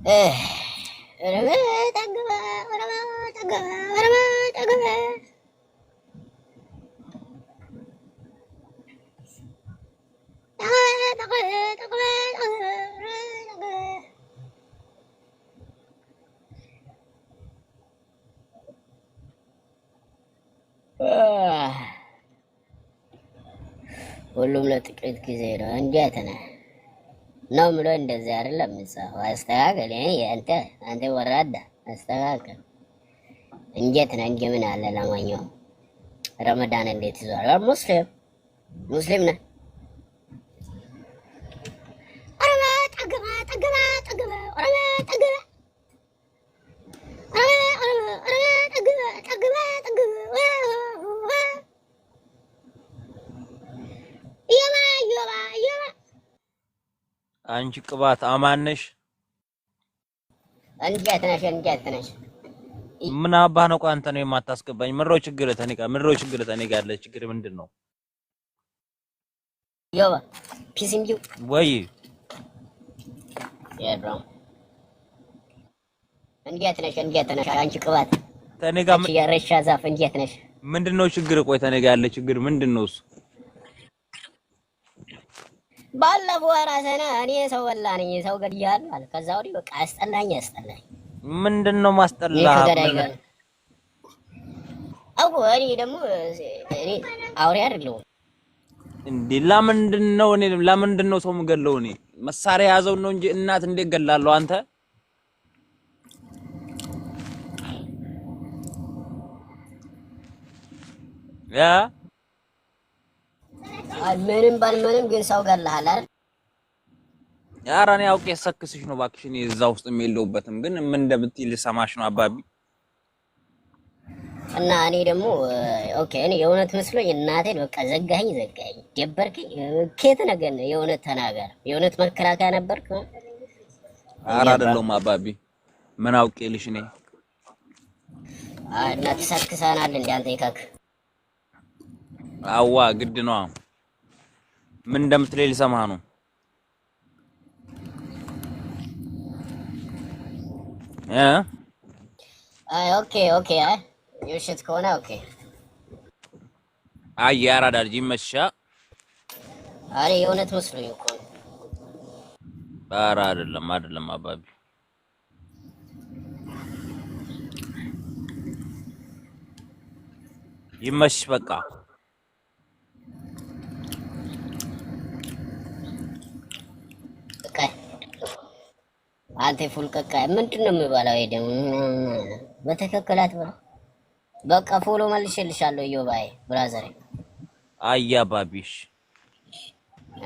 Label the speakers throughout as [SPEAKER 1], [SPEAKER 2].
[SPEAKER 1] رميت أقبى ورميت أقبى ورميت أقبى رميت أقبى رميت أقبى ሁሉም ለጥቂት ጊዜ ነው። እንዴት ነህ ነው ምሎ እንደዚህ አይደለም የምትጻፈው። አስተካክል። አንተ ወራዳ አስተካክል። እንዴት ነህ? እንጂ ምን አለ። ለማንኛውም ረመዳን እንዴት ይዟል? ሙስሊም ነህ? ኧረ ጠግበ ጠግበ ጠግበ ኧረ ጠግበ ኧረ ጠግበ ጠግበ ጠግበ
[SPEAKER 2] አንቺ ቅባት አማን ነሽ?
[SPEAKER 1] እንዴት ነሽ?
[SPEAKER 2] ምን አባህ ነው አንተ ነው የማታስገባኝ? ምሮ ችግር ተኔ ጋር አለ። ችግር ምንድነው?
[SPEAKER 1] ዮባ ፒሲንጁ
[SPEAKER 2] ወይ
[SPEAKER 1] ያድሮ እንዴት ነሽ? አንቺ ቅባት
[SPEAKER 2] ተኔ ጋር
[SPEAKER 1] ያረሻ ዛፍ እንዴት ነሽ?
[SPEAKER 2] ምንድነው ችግር? ቆይ ተኔ ጋር ያለ ችግር ምንድነው እሱ?
[SPEAKER 1] ባለፈው ራስህና እኔ ሰው በላ ነኝ ሰው ገድያለሁ አለ። ከዛ ወዲህ በቃ አስጠላኝ።
[SPEAKER 2] ምንድነው ማስጠላ?
[SPEAKER 1] እኔ ደግሞ እኔ አውሬ አይደለሁም
[SPEAKER 2] እንዴ? ለምንድነው ሰው የምገለው? እኔ መሳሪያ ያዘው ነው እንጂ እናት እንዴት ገላለሁ? አንተ ያ ምንም
[SPEAKER 1] ግን ሰው ገለሃል አይደል?
[SPEAKER 2] ኧረ እኔ አውቄ ሰክስሽ ነው እባክሽ። እኔ እዛ ውስጥ የለሁበትም፣ ግን ምን እንደምትይ ልሰማሽ ነው አባቢ።
[SPEAKER 1] እና እኔ ደግሞ ኦኬ እኔ የእውነት መስሎኝ እናቴን በቃ ዘጋኸኝ፣ ደበርከኝ። ከየት ነገር ነው? የእውነት ተናገር። የእውነት መከላከያ ነበርክ?
[SPEAKER 2] ኧረ አይደለሁም አባቢ። ምን አውቄልሽ እኔ
[SPEAKER 1] እና ተሰክሰናል እንደ አንተ ይካክ
[SPEAKER 2] አዋ ግድ ነው። ምን እንደምትለኝ ልሰማህ ነው።
[SPEAKER 1] ኦኬ የውሸት ከሆነ ኦኬ።
[SPEAKER 2] ያራዳ ልጅ ይመችሻ።
[SPEAKER 1] አሬ የእውነት መስሎኝ እኮ ነው።
[SPEAKER 2] ኧረ አይደለም አባቢ። ይመችሽ በቃ።
[SPEAKER 1] አንተ ፉል ቀቃይ ምንድነው የምበላው? ደግሞ በተከከላት በቃ ፎሎ መልሼልሻለሁ። ዮባይ ብራዘር
[SPEAKER 2] ባቢሽ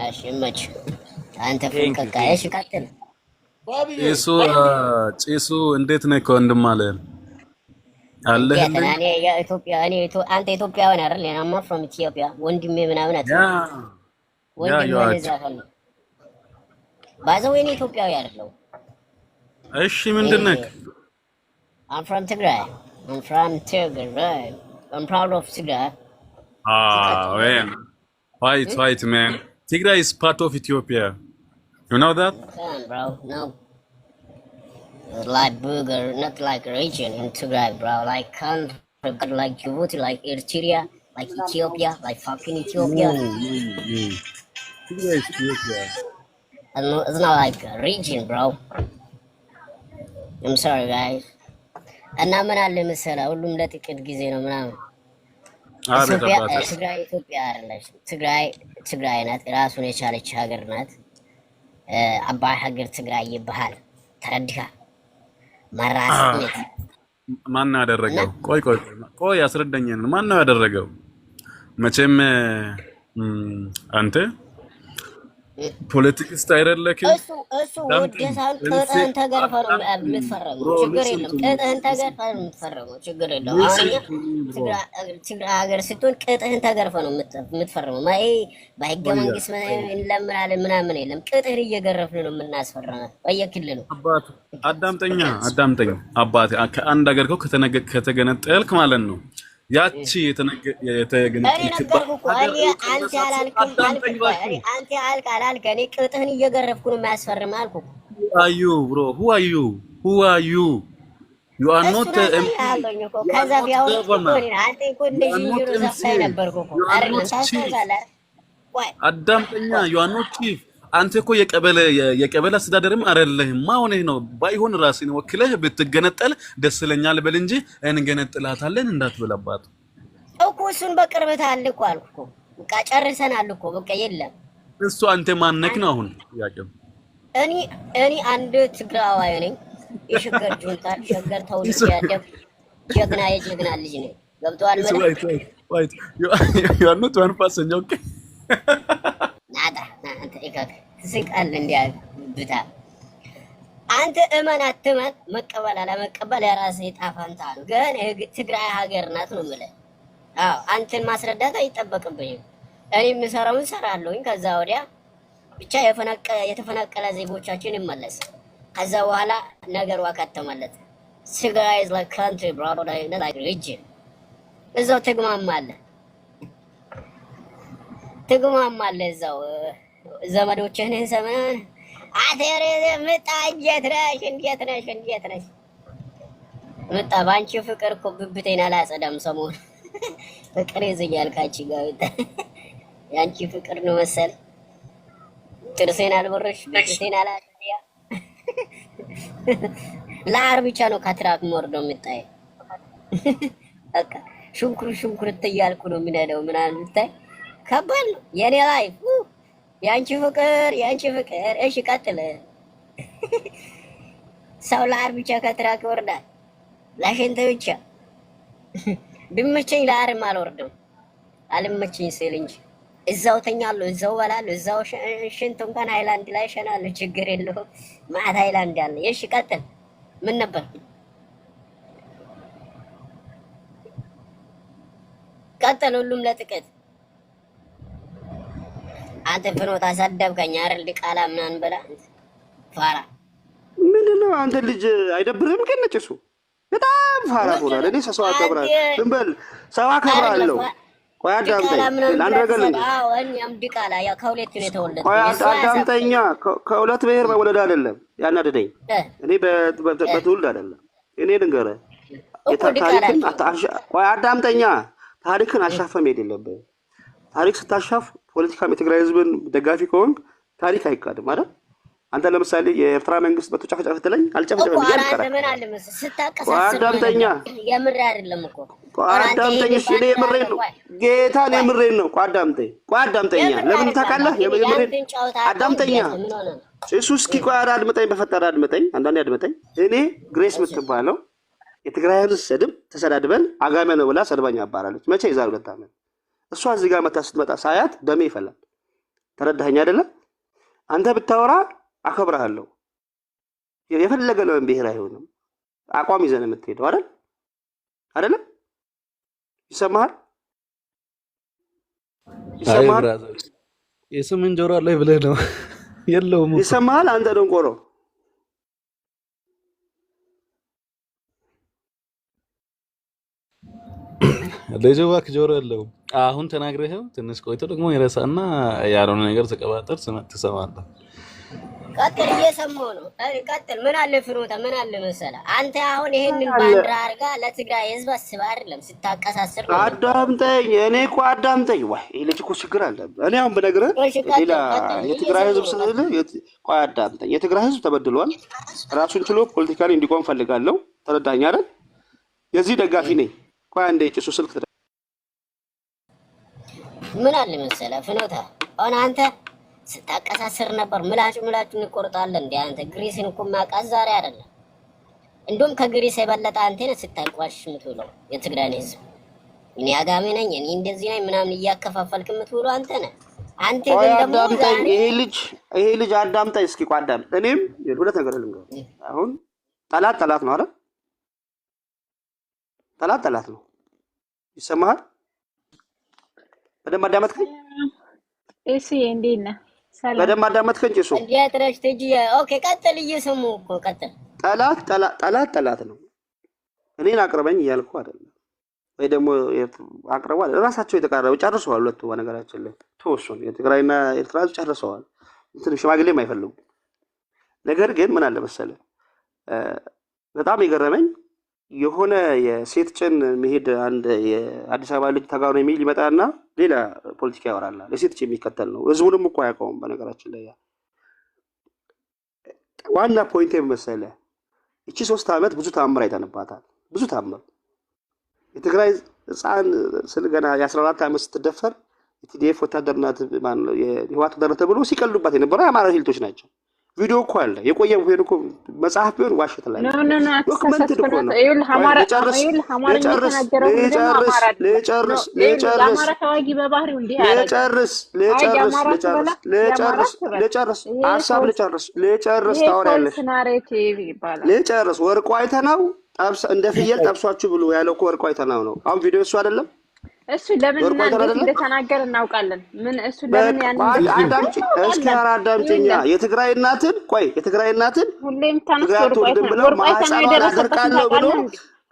[SPEAKER 1] እሺ መች አንተ ፉል ቀቃይ። እሺ ቀጥል።
[SPEAKER 3] ጭሱ እንዴት ነህ? ከወንድም አለ አለህ
[SPEAKER 1] እንዴ? አንተ ኢትዮጵያዊ ነህ አይደል? እኔማ ፍሮም ኢትዮጵያ ወንድሜ ምናምን ወንድሜ ዘፈን ባዘው የኔ ኢትዮጵያዊ አይደለም።
[SPEAKER 3] እሺ ምንድነው?
[SPEAKER 1] I'm from Tigray. I'm proud of Tigray.
[SPEAKER 3] Man. White man. Tigray is part of Ethiopia. You know that?
[SPEAKER 1] Bro, no. Like burger, not like region in Tigray, bro. Like country, like Djibouti, like Eritrea, like Ethiopia, like fucking Ethiopia.
[SPEAKER 3] Tigray is Ethiopia.
[SPEAKER 1] It's not like a region, bro. I'm sorry guys. እና ምን አለ መሰለህ ሁሉም ለጥቂት ጊዜ ነው ምናምን። ኢትዮጵያ አይደለች። ትግራይ ናት። ራሱን የቻለች ሀገር ናት። አባይ ሀገር ትግራይ ይባላል። ተረድካ ማራስ
[SPEAKER 3] ማን ያደረገው? ቆይ ያስረዳኛል። ማን ነው ያደረገው? መቼም አንተ ፖለቲክስት አይደለክም።
[SPEAKER 1] እሱ ወደሳን ቅጥህን ተገርፈህ ነው የምትፈረመው። ችግር የለም። ቅጥህን ተገርፈህ ነው የምትፈረመው። ችግር የለም። ትግራይ ሀገር ስትሆን ቅጥህን ተገርፈህ ነው የምትፈረመው። በህገ መንግስት እንለምናለን ምናምን የለም። ቅጥህን እየገረፍን ነው የምናስፈርመው በየክልሉ።
[SPEAKER 3] አዳምጠኛ አባቴ ከአንድ ሀገር ከተገነጠልክ ማለት ነው ያቺ የተገነጠልክበት
[SPEAKER 1] አንተ አላልክ። እኔ ቅጥህን እየገረፍኩ ነው የሚያስፈርም አልኩ።
[SPEAKER 3] Who are you, bro? Who are you? Who are you? You are not
[SPEAKER 1] እሱን
[SPEAKER 3] MP.
[SPEAKER 1] አሳይሃለሁኝ እኮ
[SPEAKER 3] You are
[SPEAKER 1] ከዛ
[SPEAKER 3] not
[SPEAKER 1] ቢያወሩት እኮ
[SPEAKER 3] governor.
[SPEAKER 1] አንተ እኮ እንደ
[SPEAKER 3] You are not
[SPEAKER 1] ዝንጀሮ
[SPEAKER 3] MC.
[SPEAKER 1] ዘፍናኝ ነበርኩ እኮ
[SPEAKER 3] You are
[SPEAKER 1] አይደለም?
[SPEAKER 3] not chief.
[SPEAKER 1] ታስታውሳለህ? ቆይ
[SPEAKER 3] አዳምጠኛ
[SPEAKER 1] ቆይ
[SPEAKER 3] you are not chief። አንተ እኮ የቀበሌ አስተዳደርም አይደለህም። ማሆነህ ነው ባይሆን ራስህን ወክለህ ብትገነጠል ደስ ይለኛል በል እንጂ እንገነጥላታለን እንዳትበላባት
[SPEAKER 1] እኮ እሱን በቅርበት አለ እኮ አልኩ እኮ በቃ ጨርሰናል እኮ በቃ የለም።
[SPEAKER 3] እሱ አንተ ማነክ ነው አሁን ጥያቄው?
[SPEAKER 1] እኔ አንድ ትግራዋይ ነኝ። የሸገር ጁንታ ሸገር ተውልጄ ያደግ ጀግና የጀግና ልጅ ነኝ። ገብቶሃል ማለት
[SPEAKER 3] wait you are not one person okay
[SPEAKER 1] ናዳ አንተ ይካክ ትስቃለህ እንዴ ብታ አንተ እመን አትመን መቀበል አለመቀበል የራስህ ዕጣ ፈንታ ነው። ግን ትግራይ ሀገር ናት ነው የምልህ። አዎ አንተን ማስረዳት አይጠበቅብኝም። እኔ የምሰራውን እሰራለሁኝ። ከዛ ወዲያ ብቻ የተፈናቀለ ዜጎቻችን ይመለስ። ከዛ በኋላ ነገሩ አካተመለት። ትግራይ is like country bro like region እዛው ትግማማለህ እዛው ዘመዶችህን ሰማን አተረ መጣ እንዴት ነሽ መጣ ባንቺ ፍቅር እኮ ብብቴን አላጸዳም ሰሞኑን ፍቅር ይዘኛል ካቺ ጋር ያንቺ ፍቅር ነው መሰል ጥርሴን አልበረሽ ብብቴን አላጸዳ ለአር ብቻ ነው ካትራክ ሞርዶ የምታይ በቃ ሽንኩርት እያልኩ ነው የሚነደው ምናምን ብታይ ከባድ ነው የኔ ላይፍ ያንቺ ፍቅር እሺ ቀጥል ሰው ለአር ብቻ ከትራክ ይወርዳል ለሽንት ብቻ ቢመቸኝ ለአርም አልወርድም አልመቸኝ ሲል እንጂ እዛው ተኛለሁ እዛው በላለሁ እዛው ሽንት እንኳን ሃይላንድ ላይ ሸናለሁ ችግር የለውም ማታ ሃይላንድ አለ እሺ ቀጥል ምን ነበር ቀጥል ሁሉም ለጥቂት አንተ ፍኖት አሳደብከኝ አይደል ቃላ ምናምን በላ ፋራ
[SPEAKER 4] ምንድነው አንተ ልጅ አይደብርህም ከነጭሱ በጣም ፋራ ሆናል እኔ ሰው አከብራለሁ ዝም በል ሰው አከብራለሁ ቆይ አዳምጠኝ አንድ ነገር ልንገርህ
[SPEAKER 1] አዎ እኛም ዲቃላ ያው ከሁለት ነው የተወለድኩት
[SPEAKER 4] ቆይ አዳምጠኛ ከሁለት ብሔር መወለድ አይደለም ያናደደኝ እኔ በትውልድ አይደለም እኔ ልንገርህ ታሪክን ቆይ አዳምጠኛ ታሪክን አሻፈም የሌለብህ ታሪክ ስታሻፍ ፖለቲካም የትግራይ ህዝብን ደጋፊ ከሆንክ ታሪክ አይካድም አይደል አንተ ለምሳሌ የኤርትራ መንግስት በተጨፈጨፈ ትለኝ አልጨፈጨፈም ይላል
[SPEAKER 1] ምን አለ መሰለህ ስታቀሳስር
[SPEAKER 4] አዳምጠኛ
[SPEAKER 1] የምር አይደለም እኮ
[SPEAKER 4] አዳምጠኝ እሺ እኔ የምሬን ነው ጌታን የምሬን ነው አዳምጠኛ ለምን ታውቃለህ የምሬን አዳምጠኛ እሱ እስኪ ቆይ አድምጠኝ በፈጠረ አድምጠኝ አንዳንዴ አድምጠኝ እኔ ግሬስ የምትባለው የትግራይ ህዝብ ስድብ ተሰዳድበን አጋሜ ነው ብላ ሰድባኛ አባራለች መቼ የዛሬ 2 ዓመት እሷ እዚህ ጋር መታ ስትመጣ ሳያት ደሜ ይፈላል ተረዳኸኝ አይደለም አንተ ብታወራ አከብርሃለሁ የፈለገ ነው ብሔር አይሆንም አቋም ይዘን የምትሄደው አይደለም ይሰማሃል
[SPEAKER 5] የስምን ጆሮ አለኝ ብለህ ነው የለውም
[SPEAKER 4] ይሰማሃል አንተ ደንቆሮ
[SPEAKER 5] ለጆዋክ ጆሮ የለውም አሁን ተናግረኸው ትንሽ ቆይቶ ደግሞ ይረሳና ያልሆነ ነገር ተቀባጠር ትሰማለህ
[SPEAKER 1] ቀጥል እየሰማሁ ነው ቀጥል ምን አለ ፍሮታ ምን አለ መሰለህ አንተ አሁን ይሄንን ባንዲራ አድርጋ ለትግራይ ህዝብ አስባ አይደለም ስታቀሳስር ነው
[SPEAKER 4] አዳምጠኝ እኔ እኮ አዳምጠኝ ወይ ይሄ ልጅ እኮ ችግር አለበት እኔ አሁን በነገርህ ሌላ የትግራይ ህዝብ ስለሌለ ቆይ አዳምጠኝ የትግራይ ህዝብ ተበድሏል ራሱን ችሎ ፖለቲካሊ እንዲቆም ፈልጋለሁ ተረዳኸኝ አይደል የዚህ ደጋፊ ነኝ ቆይ አንዴ ጭሱ ስልክ
[SPEAKER 1] ምን አለ መሰለህ ፍኖታ አሁን አንተ ስታቀሳስር ነበር ምላጩን እንቆርጣለን እንዴ አንተ ግሪስን እኮ ማቃዝ ዛሬ አይደለም እንደውም ከግሪስ የበለጠ አንተ ነህ ስታይቋሽ የምትውለው የትግራይ ህዝብ እኔ አጋሜ ነኝ እኔ እንደዚህ ነኝ ምናምን እያከፋፈልክ የምትውለው አንተ ነህ አንተ ግን ደግሞ
[SPEAKER 4] ይሄ ልጅ አዳምጠኝ እስኪ ቋዳም እኔም ሁለት ነገር ልንገርህ አሁን ጠላት ነው አይደል ጠላት ነው ይሰማሃል በደንብ አዳመጥከኝ
[SPEAKER 6] እሺ እንዴት ነህ ሰላም
[SPEAKER 4] በደንብ አዳመጥከኝ እሱ
[SPEAKER 1] እንዴት ነሽ ትጂ ኦኬ ቀጥል እየሰሙ እኮ ቀጥል
[SPEAKER 4] ጠላት ነው እኔን አቅርበኝ እያልኩ አይደለም ወይ ደግሞ አቅርበዋል ራሳቸው የተቃረቡ ጨርሰዋል ሁለቱ በነገራችን ላይ ተወሱን የትግራይና ኤርትራ ጨርሰዋል እንትን ሽማግሌም አይፈልጉም ነገር ግን ምን አለ መሰለ በጣም የገረመኝ የሆነ የሴት ጭን መሄድ አንድ የአዲስ አበባ ልጅ ተጋሩ የሚል ይመጣና ሌላ ፖለቲካ ያወራል። የሴት ጭን የሚከተል ነው። ህዝቡንም እኮ አያውቀውም። በነገራችን ላይ ዋና ፖይንት መሰለ እቺ 3 ዓመት ብዙ ታምር አይተንባታል። ብዙ ታምር የትግራይ ህፃን ስለገና የ14 ዓመት ስትደፈር የቲዲኤፍ ወታደር ናት ማን ነው የህዋት ወታደር ተብሎ ሲቀልዱባት የነበረው የአማራ ሂልቶች ናቸው። ቪዲዮ እኮ አለ። የቆየ ቪዲዮ እኮ መጽሐፍ ቢሆን ዋሽት ላይ ነው። ዶክመንት እኮ ነው።
[SPEAKER 6] ይኸውልህ አማራ የተናገረው የአማራ ተዋጊ በባህሪው እንዲህ ያደርጋል። ልጨርስ ታወሪያለሽ። ልጨርስ ወርቁ አይተናው ጠብስ እንደ ፍየል ጠብሷችሁ ብሎ ያለው እኮ ወርቁ አይተናው ነው። አሁን ቪዲዮ እሱ አይደለም እሱ ለምን እንደተናገረ እናውቃለን። ምን እሱ ለምን ያን
[SPEAKER 4] አዳምጪኛ የትግራይ እናትን
[SPEAKER 6] ሁሌም ታነስተው
[SPEAKER 4] ብሎ ማህፀኗን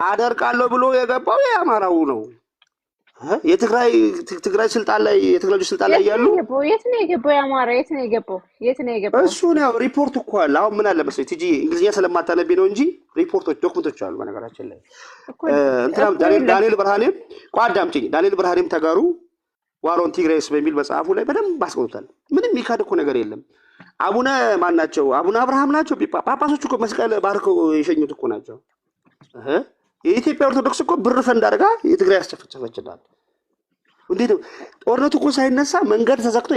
[SPEAKER 4] አደርቃለሁ ብሎ የገባው የአማራው ነው። የትግራይ ስልጣን ላይ ያሉ
[SPEAKER 6] የት ነው የገባው? የአማራ የት ነው የገባው?
[SPEAKER 4] እሱ ነው ሪፖርት እኮ አለ። አሁን ምን አለ መሰለኝ ቲጂ እንግሊዝኛ ስለማታነቢ ነው እንጂ ሪፖርቶች ዶክመንቶች አሉ። በነገራችን ላይ እንትናም ዳንኤል ብርሃኔም ተጋሩ ዋሮን ቲግሬስ በሚል መጽሐፉ ላይ በደንብ አስቀምጧል። ምንም የሚካድ እኮ ነገር የለም። አቡነ ማን ናቸው? አቡነ አብርሃም ናቸው። ጳጳሶች እኮ መስቀል ባርከው የሸኙት እኮ ናቸው። የኢትዮጵያ ኦርቶዶክስ እኮ ብር ፈንድ አድርጋ የትግራይ አስጨፈጨፈችናል። እንዴት ነው ጦርነቱ እኮ ሳይነሳ መንገድ ተዘግቶ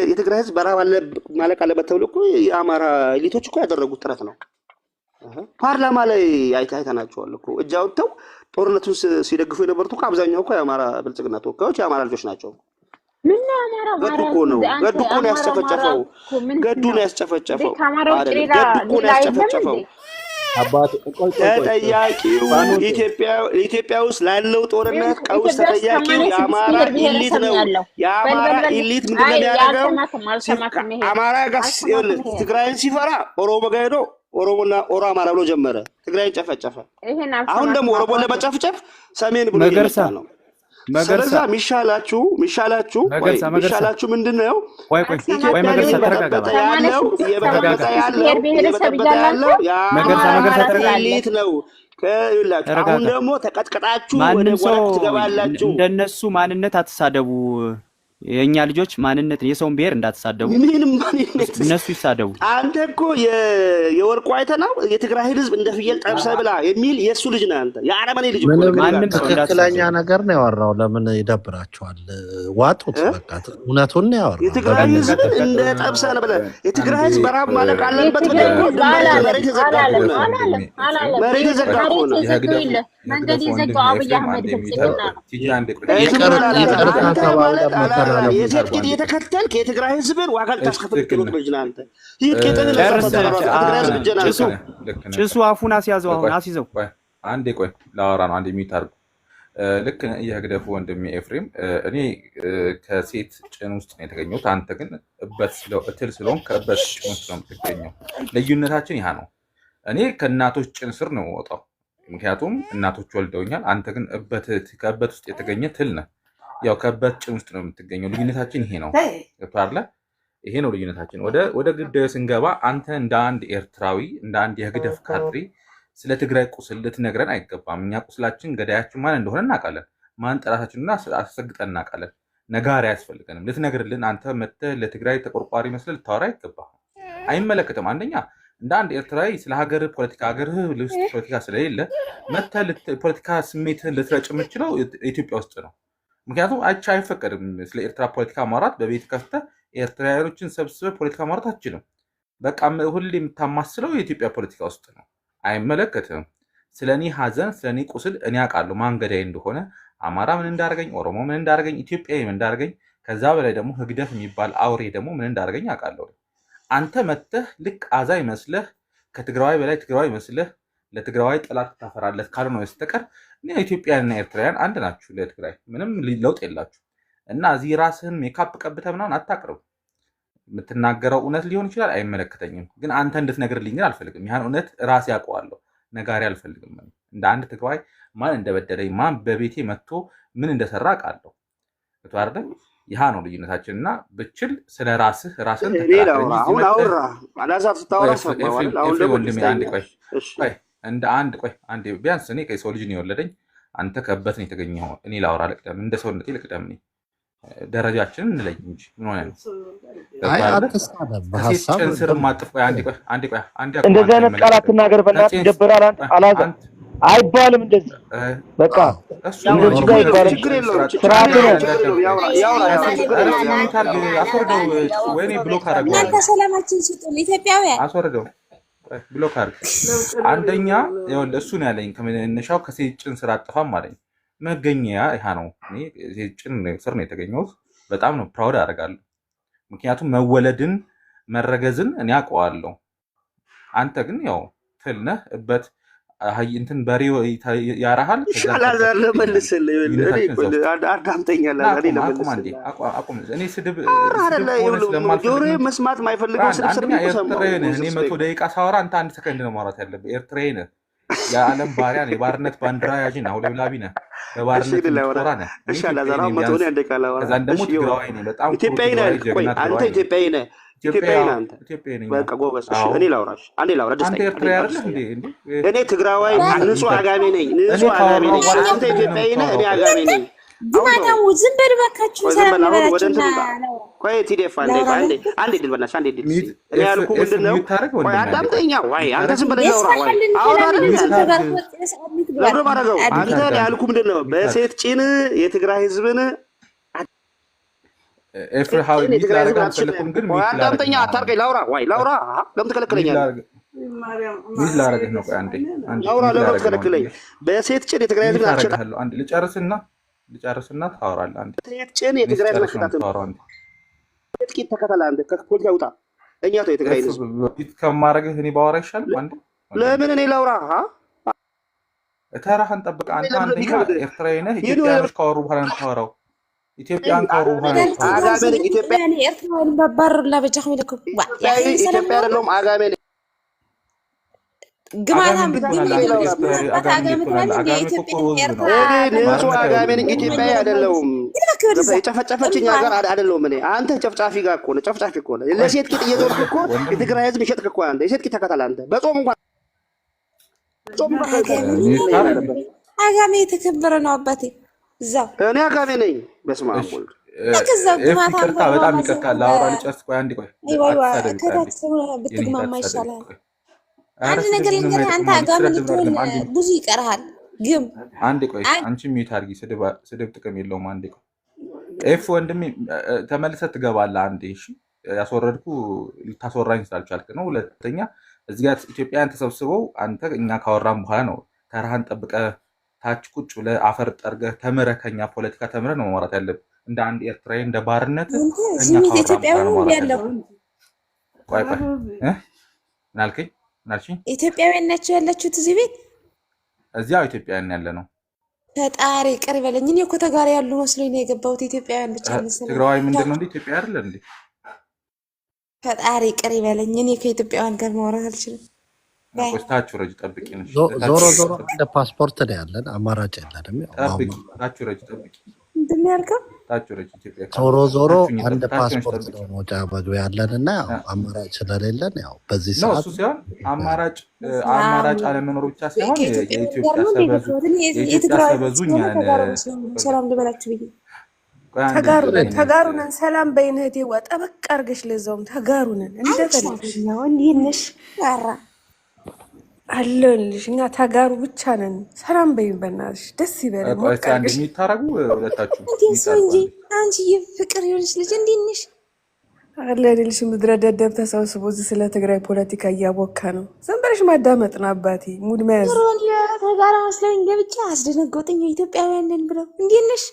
[SPEAKER 4] የትግራይ ህዝብ በረሃብ ማለቅ አለበት ተብሎ እኮ የአማራ ኤሊቶች እኮ ያደረጉት ጥረት ነው። ፓርላማ ላይ አይተናቸዋል እኮ እጅ አውጥተው ጦርነቱን ሲደግፉ የነበሩት እኮ አብዛኛው እኮ የአማራ ብልጽግና ተወካዮች የአማራ ልጆች ናቸው። ገዱ እኮ ነው ያስጨፈጨፈው። ገዱ ነው ያስጨፈጨፈው። ተጠያቂው ኢትዮጵያ ውስጥ ላለው ጦርነት ቀውስ ተጠያቂው የአማራ ኢሊት ነው። የአማራ ኢሊት ምንድን ነው ያደረገው? አማራ ጋር ትግራይን ሲፈራ ኦሮሞ ጋር ሄዶ ኦሮ አማራ ብሎ ጀመረ። ትግራይን ጨፈጨፈ። አሁን ደግሞ ኦሮሞን ለመጨፍጨፍ ሰሜን ብሎ ነው። ስለዛ ሚሻላችሁ ምንድነው? እየበጠበጠ ያለው ኢሊት ነው። አሁን ደግሞ ተቀጥቅጣችሁ ወደ ወረቅ ትገባላችሁ።
[SPEAKER 7] እንደነሱ ማንነት አትሳደቡ። የኛ ልጆች ማንነት የሰውን ብሔር እንዳትሳደቡ።
[SPEAKER 4] ምንም ማንነት
[SPEAKER 7] እነሱ ይሳደቡ።
[SPEAKER 4] አንተ እኮ የወርቁ አይተናው የትግራይ ህዝብ እንደ ፍየል ጠብሰህ ብላ የሚል የሱ ልጅ ነህ አንተ። የአረመኔ ልጅ
[SPEAKER 8] ማንም ትክክለኛ ነገር ነው ያወራው። ለምን ይደብራቸዋል? ዋጡት በቃ እውነቱን ነው ያወራው።
[SPEAKER 4] የትግራይ ህዝብ እንደ ጠብሰህ ነው ብለህ የትግራይ ህዝብ በራብ ማለቅ አለበት ብለህ መሬት የዘጋ እኮ ነው።
[SPEAKER 6] መንገድ የዘጋው አብይ አህመድ ብልጽግና ነው።
[SPEAKER 4] የተከተልክ የትግራይ ህዝብን ዋጋ ልታስከፍል አንተ።
[SPEAKER 7] ጭሱ አፉን አስያዘው። አሁን አስይዘው።
[SPEAKER 2] አንዴ ቆይ ላወራ ነው። አንዴ የሚታርጉ ልክ የህግደፉ ወንድሜ ኤፍሬም እኔ ከሴት ጭን ውስጥ ነው የተገኘሁት። አንተ ግን እትል ስለሆን ከእበት ጭን ውስጥ ነው የምትገኘው። ልዩነታችን ይህ ነው። እኔ ከእናቶች ጭን ስር ነው ወጣው፣ ምክንያቱም እናቶች ወልደውኛል። አንተ ግን ከእበት ውስጥ የተገኘ ትል ነህ። ያው ከበት ጭን ውስጥ ነው የምትገኘው። ልዩነታችን ይሄ ነው። ገብቶሃል? ይሄ ነው ልዩነታችን። ወደ ጉዳዩ ስንገባ አንተ እንደ አንድ ኤርትራዊ እንደ አንድ የህግደፍ ካድሬ ስለ ትግራይ ቁስል ልትነግረን አይገባም። እኛ ቁስላችን ገዳያችን ማን እንደሆነ እናውቃለን። ማን ጠላታችንና አሰግጠን እናውቃለን። ነጋሪ አያስፈልገንም። ልትነግርልን አንተ መተህ ለትግራይ ተቆርቋሪ መስለህ ልታወራ አይገባም። አይመለከትም። አንደኛ እንደ አንድ ኤርትራዊ ስለ ሀገር ፖለቲካ ሀገር ውስጥ ፖለቲካ ስለሌለ መተህ ፖለቲካ ስሜትህን ልትረጭ የምችለው ኢትዮጵያ ውስጥ ነው። ምክንያቱም አይፈቀድም። ስለ ኤርትራ ፖለቲካ ማውራት በቤት ከፍተህ ኤርትራውያኖችን ሰብስበህ ፖለቲካ ማውራት አትችልም። በቃ ሁሌ የምታማስለው የኢትዮጵያ ፖለቲካ ውስጥ ነው። አይመለከትም። ስለ እኔ ሀዘን፣ ስለ እኔ ቁስል እኔ አውቃለሁ ማን ገዳይ እንደሆነ። አማራ ምን እንዳደረገኝ፣ ኦሮሞ ምን እንዳደረገኝ፣ ኢትዮጵያዊ ምን እንዳደረገኝ፣ ከዛ በላይ ደግሞ ህግደፍ የሚባል አውሬ ደግሞ ምን እንዳደረገኝ አውቃለሁ። አንተ መተህ ልክ አዛ ይመስለህ ከትግራዋይ በላይ ትግራዋይ ይመስለህ ለትግራዋይ ጠላት ታፈራለት ካልሆነ በስተቀር ኢትዮጵያውያንና ኤርትራውያን አንድ ናችሁ። ለትግራይ ምንም ለውጥ የላችሁ እና እዚህ ራስህን ሜካፕ ቀብተህ ምናምን አታቅርብ። የምትናገረው እውነት ሊሆን ይችላል፣ አይመለከተኝም። ግን አንተ እንድትነግርልኝ ግን አልፈልግም። ያን እውነት ራሴ ያውቀዋለሁ። ነጋሪ አልፈልግም። እንደ አንድ ትግራዋይ ማን እንደበደለኝ ማን በቤቴ መጥቶ ምን እንደሰራ አውቃለሁ። አይደል? ይሃ ነው ልዩነታችንና ብችል ስለ ራስህ ራስን
[SPEAKER 4] አሁን አውራ አላዛር ስታወራ ሰማዋል አሁን ደግሞ
[SPEAKER 2] እንደ አንድ ቢያንስ እኔ ከሰው ልጅ ነው የወለደኝ አንተ ከበት ነው የተገኘው እኔ ላውራ ልቅደም እንደ ሰውነቴ ልቅደም እኔ ደረጃችንን እንለይ እንጂ ምን ሆነ ነው
[SPEAKER 8] በሐሳብ
[SPEAKER 2] ስር ማጥፍ አንድ
[SPEAKER 9] እንደዚህ አይነት ቃላት ትናገር በእናትህ ይደብራል አላዛር አይባልም እንደዚህ በቃ እንደዚህ ጋር ይባላል
[SPEAKER 4] ችግር የለውም
[SPEAKER 2] ወይኔ ብሎክ አደረገው
[SPEAKER 10] እናንተ ሰላማችን ስጡን ኢትዮጵያውያን
[SPEAKER 2] አስወርደው ብሎክ አድርግ አንደኛ ይኸውልህ እሱ ነው ያለኝ ከመነሻው ከሴት ጭን ስራ አጠፋም አለኝ መገኛ ይሄ ነው እኔ ሴት ጭን ስር ነው የተገኘሁት በጣም ነው ፕራውድ አደርጋለሁ ምክንያቱም መወለድን መረገዝን እኔ አውቀዋለሁ አንተ ግን ያው ትልነህ እበት እንትን በሬው ያራሃል
[SPEAKER 4] አላዛር ለመልስልህ አዳምጠኛል
[SPEAKER 2] አቁም እኔ ስድብ
[SPEAKER 4] ጆሮዬ መስማት የማይፈልገው ስድብ
[SPEAKER 2] እኔ 100 ደቂቃ ሳወራ አንተ 1 ሰከንድ ነው ማውራት ያለብህ ኤርትራዊ ነህ የዓለም ባሪያ ነህ የባርነት ባንዲራ ያዥ ነህ አውለብላቢ ነህ በባርነት ተቆራ ነህ
[SPEAKER 4] እሺ አላዛር 100 ነው እንደቃላ
[SPEAKER 2] ከዛን ደግሞ ትግራዋይ ነህ በጣም
[SPEAKER 4] ኢትዮጵያዊ ነህ አንተ ኢትዮጵያዊ ነህ ኢትዮጵያዊ ነህ አንተ በቃ ጎበዝ እሺ እኔ ላውራሽ አንዴ ላውራ ደስታ እኔ ትግራዋይ ንጹህ አጋሜ ነኝ አንተ ኢትዮጵያዊ ነህ እኔ አጋሜ ነኝ
[SPEAKER 10] ግማታው ዝም በል እባካችሁ ሰላም በላችሁና
[SPEAKER 4] ቆይ ቲዴፍ አንዴ ድል በላሽ አንዴ ድል እኔ ያልኩ ምንድነው ቆይ አዳምጠኛ ወይ አንተ ዝም በለኝ አውራ አንተ ያልኩ ምንድነው በሴት ጭን የትግራይ ህዝብን
[SPEAKER 2] ኤፍሬሃዊ ሚላረጋ ተለኩም ግን
[SPEAKER 4] አዳምጠኛ አታርቀኝ ላውራ ለምን ትከለክለኛለህ
[SPEAKER 2] ሚላረጋ ነው ቆይ አንዴ
[SPEAKER 4] ላውራ ለምን ትከለክለኝ በሴት ጭን የትግራይ ህዝብን
[SPEAKER 2] አልችልም አንዴ ልጨርስና ታወራለህ አንዴ
[SPEAKER 4] ሴት ጭን የትግራይ ህዝብን አልችልም ጥቂት ተከተል አንተ ከፖለቲካ ውጣ እኛ ተው የትግራይ ህዝብ
[SPEAKER 2] ከማረግህ እኔ ባወራ ይሻላል አንዴ
[SPEAKER 4] ለምን እኔ ላውራ
[SPEAKER 2] ተራህን ጠብቅ አንተ አንደኛ ኤርትራዊ ነህ ኢትዮጵያኖች ካወሩ በኋላ ነው ታወራው ኢትዮጵያን ካወሩ በኋላ
[SPEAKER 4] አጋሜ ኢትዮጵያ
[SPEAKER 10] ኤርትራን ባባርላ በጃኸም ለኩም
[SPEAKER 4] ኢትዮጵያ አይደለም አጋሜ
[SPEAKER 10] ግማታም
[SPEAKER 4] ኢትዮጵያ አይደለም የጨፈጨፈችኝ ሀገር አይደለም እኔ አንተ ጨፍጫፊ ጋር እኮ ነው ጨፍጫፊ እኮ ነው ለሴት ቂጥ እየዞርክ እኮ የትግራይ ህዝብ ይሸጥክ እኮ አንተ የሴት ቂጥ ተከታተል አንተ በጾም እንኳን
[SPEAKER 10] አጋሜ የተከበረ ነው አባቴ እዛው
[SPEAKER 4] እኔ አጋሜ ነኝ በስመ አብ ወልድ
[SPEAKER 2] ይቅርታ በጣም ይቅርታ ላውራ ልጨርስ ቆይ አንዴ ቆይ
[SPEAKER 10] ብትግማማ ይሻላል አንድ ነገር ልንገርህ አንተ አጋሜ ልትሆን ብዙ ይቀርሃል ግን
[SPEAKER 2] አንዴ ቆይ አንቺ ሚዩት አድርጊ ስድብ ጥቅም የለውም አንዴ ቆይ ኤፍ ወንድሜ ተመልሰህ ትገባለህ አንዴ እሺ ያስወረድኩ ልታስወራኝ ስላልቻልክ ነው ሁለተኛ እዚህ ጋር ኢትዮጵያን ተሰብስበው አንተ እኛ ካወራን በኋላ ነው ተራህን ጠብቀህ ታች ቁጭ ብለህ አፈር ጠርገህ ተምረህ ከኛ ፖለቲካ ተምረህ ነው ማውራት ያለብህ እንደ አንድ ኤርትራዊ እንደ ባርነት እኛ ካወራን በኋላ ቆይ ናልከኝ
[SPEAKER 10] ኢትዮጵያውያን ናቸው ያላችሁት እዚህ ቤት
[SPEAKER 2] እዚያው ኢትዮጵያውያን ያለ ነው
[SPEAKER 10] ፈጣሪ ቅር ይበለኝ እኔ እኮ ተጋሪ ያሉ መስሎኝ ነው የገባሁት ኢትዮጵያውያን ብቻ መሰለኝ
[SPEAKER 2] ትግራዋይ ምንድነው እንዴ ኢትዮጵያ አይደል እንዴ
[SPEAKER 10] ፈጣሪ ቅር ይበለኝ እኔ ከኢትዮጵያውያን ጋር ማውራት አልችልም
[SPEAKER 2] ታችሁ ረጅ ጠብቂ ነሽ
[SPEAKER 8] ዞሮ እንደ ፓስፖርት ነው ያለን አማራጭ የለንም
[SPEAKER 2] ጠብቂ ታችሁ ረጅ ጠብቂ
[SPEAKER 10] ምንድነው ያልከው
[SPEAKER 2] ታችሁ ረጅ ኢትዮጵያ
[SPEAKER 8] ዞሮ አንድ ፓስፖርት ነው መውጫ መግቢያ ያለንና አማራጭ ስለሌለን ያው በዚህ ሰዓት
[SPEAKER 2] እሱ ሲሆን አማራጭ አለመኖር ብቻ ሳይሆን የኢትዮጵያ ሰበዙ እኛ
[SPEAKER 10] ሰላም ልበላችሁ ብዬ
[SPEAKER 6] ተጋሩነን ሰላም በይን እህቴ ጠበቅ አድርገሽ ለዛውም ተጋሩነን እንደፈለግሽ ነው እንዲነሽ አራ አለልሽ እኛ ተጋሩ ብቻ ነን ሰላም በይን በእናትሽ ደስ ይበል
[SPEAKER 2] ቆይ አንዴ የሚታረጉ ሁለታችሁ
[SPEAKER 10] እንጂ አንቺ የፍቅር ይሆንሽ ልጅ እንዲነሽ
[SPEAKER 6] አለልሽ ምድረ ደደብ ተሰብስቦ እዚህ ስለ ትግራይ ፖለቲካ እያቦካ ነው ዝም ብለሽ ማዳመጥ ነው አባቴ ሙድ መያዝ
[SPEAKER 10] ተጋራ መስለኝ ገብቻ አስደነገጠኝ ኢትዮጵያውያን ነን ብለው እንዲነሽ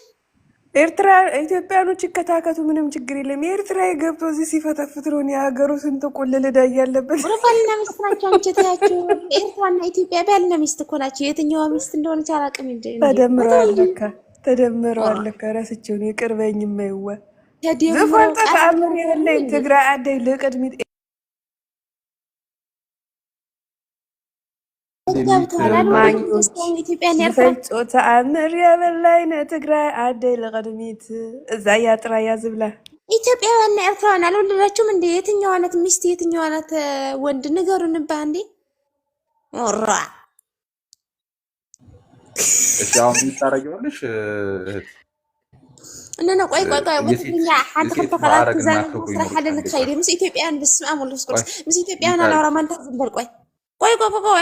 [SPEAKER 6] ኤርትራ ኢትዮጵያኖች ይከታከቱ ምንም ችግር የለም ኤርትራ ገብቶ እዚህ ሲፈተፍት ነው የሀገሩ ስንት ቁልል ዕዳ ያለበት
[SPEAKER 10] ባልና ሚስት ናቸው አንቺ ታያችሁ ኤርትራና ኢትዮጵያ ባልና ሚስት እኮ ናቸው የትኛዋ ሚስት እንደሆነች አላውቅም እንዴ
[SPEAKER 6] ተደምረዋል ለካ ራስቸው ነው ይቅርበኝ የማይዋ ዘፈን ተአምር የለኝ ትግራይ አደይ ለቀድሚት
[SPEAKER 10] ኢትዮጵያን ኤርትራ ተአምር የበላይነ ትግራይ አደይ ለቀድሚት እዛ ያጥራያ ዝብላ ኢትዮጵያውያንና ኤርትራውያን አልወለዳችሁም እንዴ? የትኛዋ ናት ሚስት የትኛዋ ናት ወንድ ንገሩን ባ እንዴ ኦራ
[SPEAKER 2] እሺ አሁን ታረጋለሽ
[SPEAKER 10] እነና ቆይ ወጥኛ ሓንቲ ክልተ خلاص ትዛረብ ስራሕ ሓደ ንኸይድ ምስ ኢትዮጵያውያን በስማም ወልስ ቁርስ ምስ ኢትዮጵያውያን አላወራ ማንታ ዝምበር ቆይ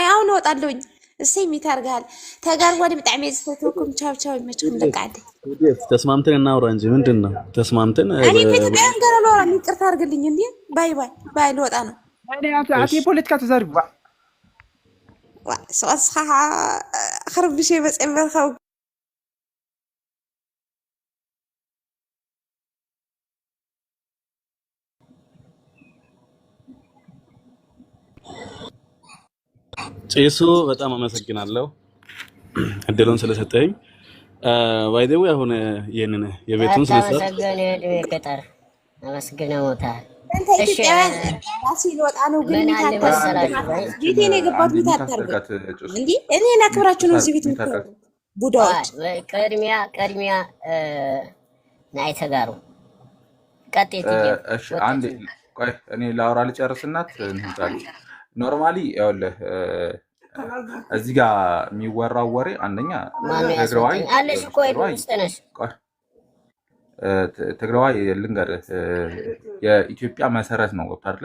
[SPEAKER 10] አሁን እወጣለሁኝ እሰይ ሚታርጋል ተጋር ወዲ በጣም ዝተተኩም ቻው ይመችኩም ደቃደ
[SPEAKER 5] ተስማምተን እናውራ እንጂ ምንድነው ተስማምተን
[SPEAKER 10] እኔ ኢትዮጵያውያን ጋር አላወራ ይቅርታ አድርግልኝ እንዴ ባይ ልወጣ ነው
[SPEAKER 11] አቲ ፖለቲካ ተዛርባ
[SPEAKER 10] ሰዋስኻ خربሽ በጽምበርኸው
[SPEAKER 5] ጭሱ በጣም አመሰግናለሁ እድሉን ስለሰጠኝ ባይደው አሁን የነነ የቤቱን ስለሰጠ
[SPEAKER 1] አመስግነውታል
[SPEAKER 10] አንተ ኢትዮጵያውያን ራሲ ልወጣ ነው ግን ቢቴን የገባት ምታርጋት እንዴ እኔና ክብራችሁ ነው እዚህ ቤት ምትቀሩ ቡዳዎች
[SPEAKER 1] ቀድሚያ ናይ ተጋሩ ቀጥይት
[SPEAKER 2] እሺ አንዴ ቆይ እኔ ላውራ ልጨርስናት እንታል ኖርማሊ ያውልህ እዚህ ጋር የሚወራው ወሬ አንደኛ ትግራዋይ
[SPEAKER 1] አለሽ ቆይ ልስጥነሽ
[SPEAKER 2] ትግራዋይ ልንገር የኢትዮጵያ መሰረት ነው ወጣለ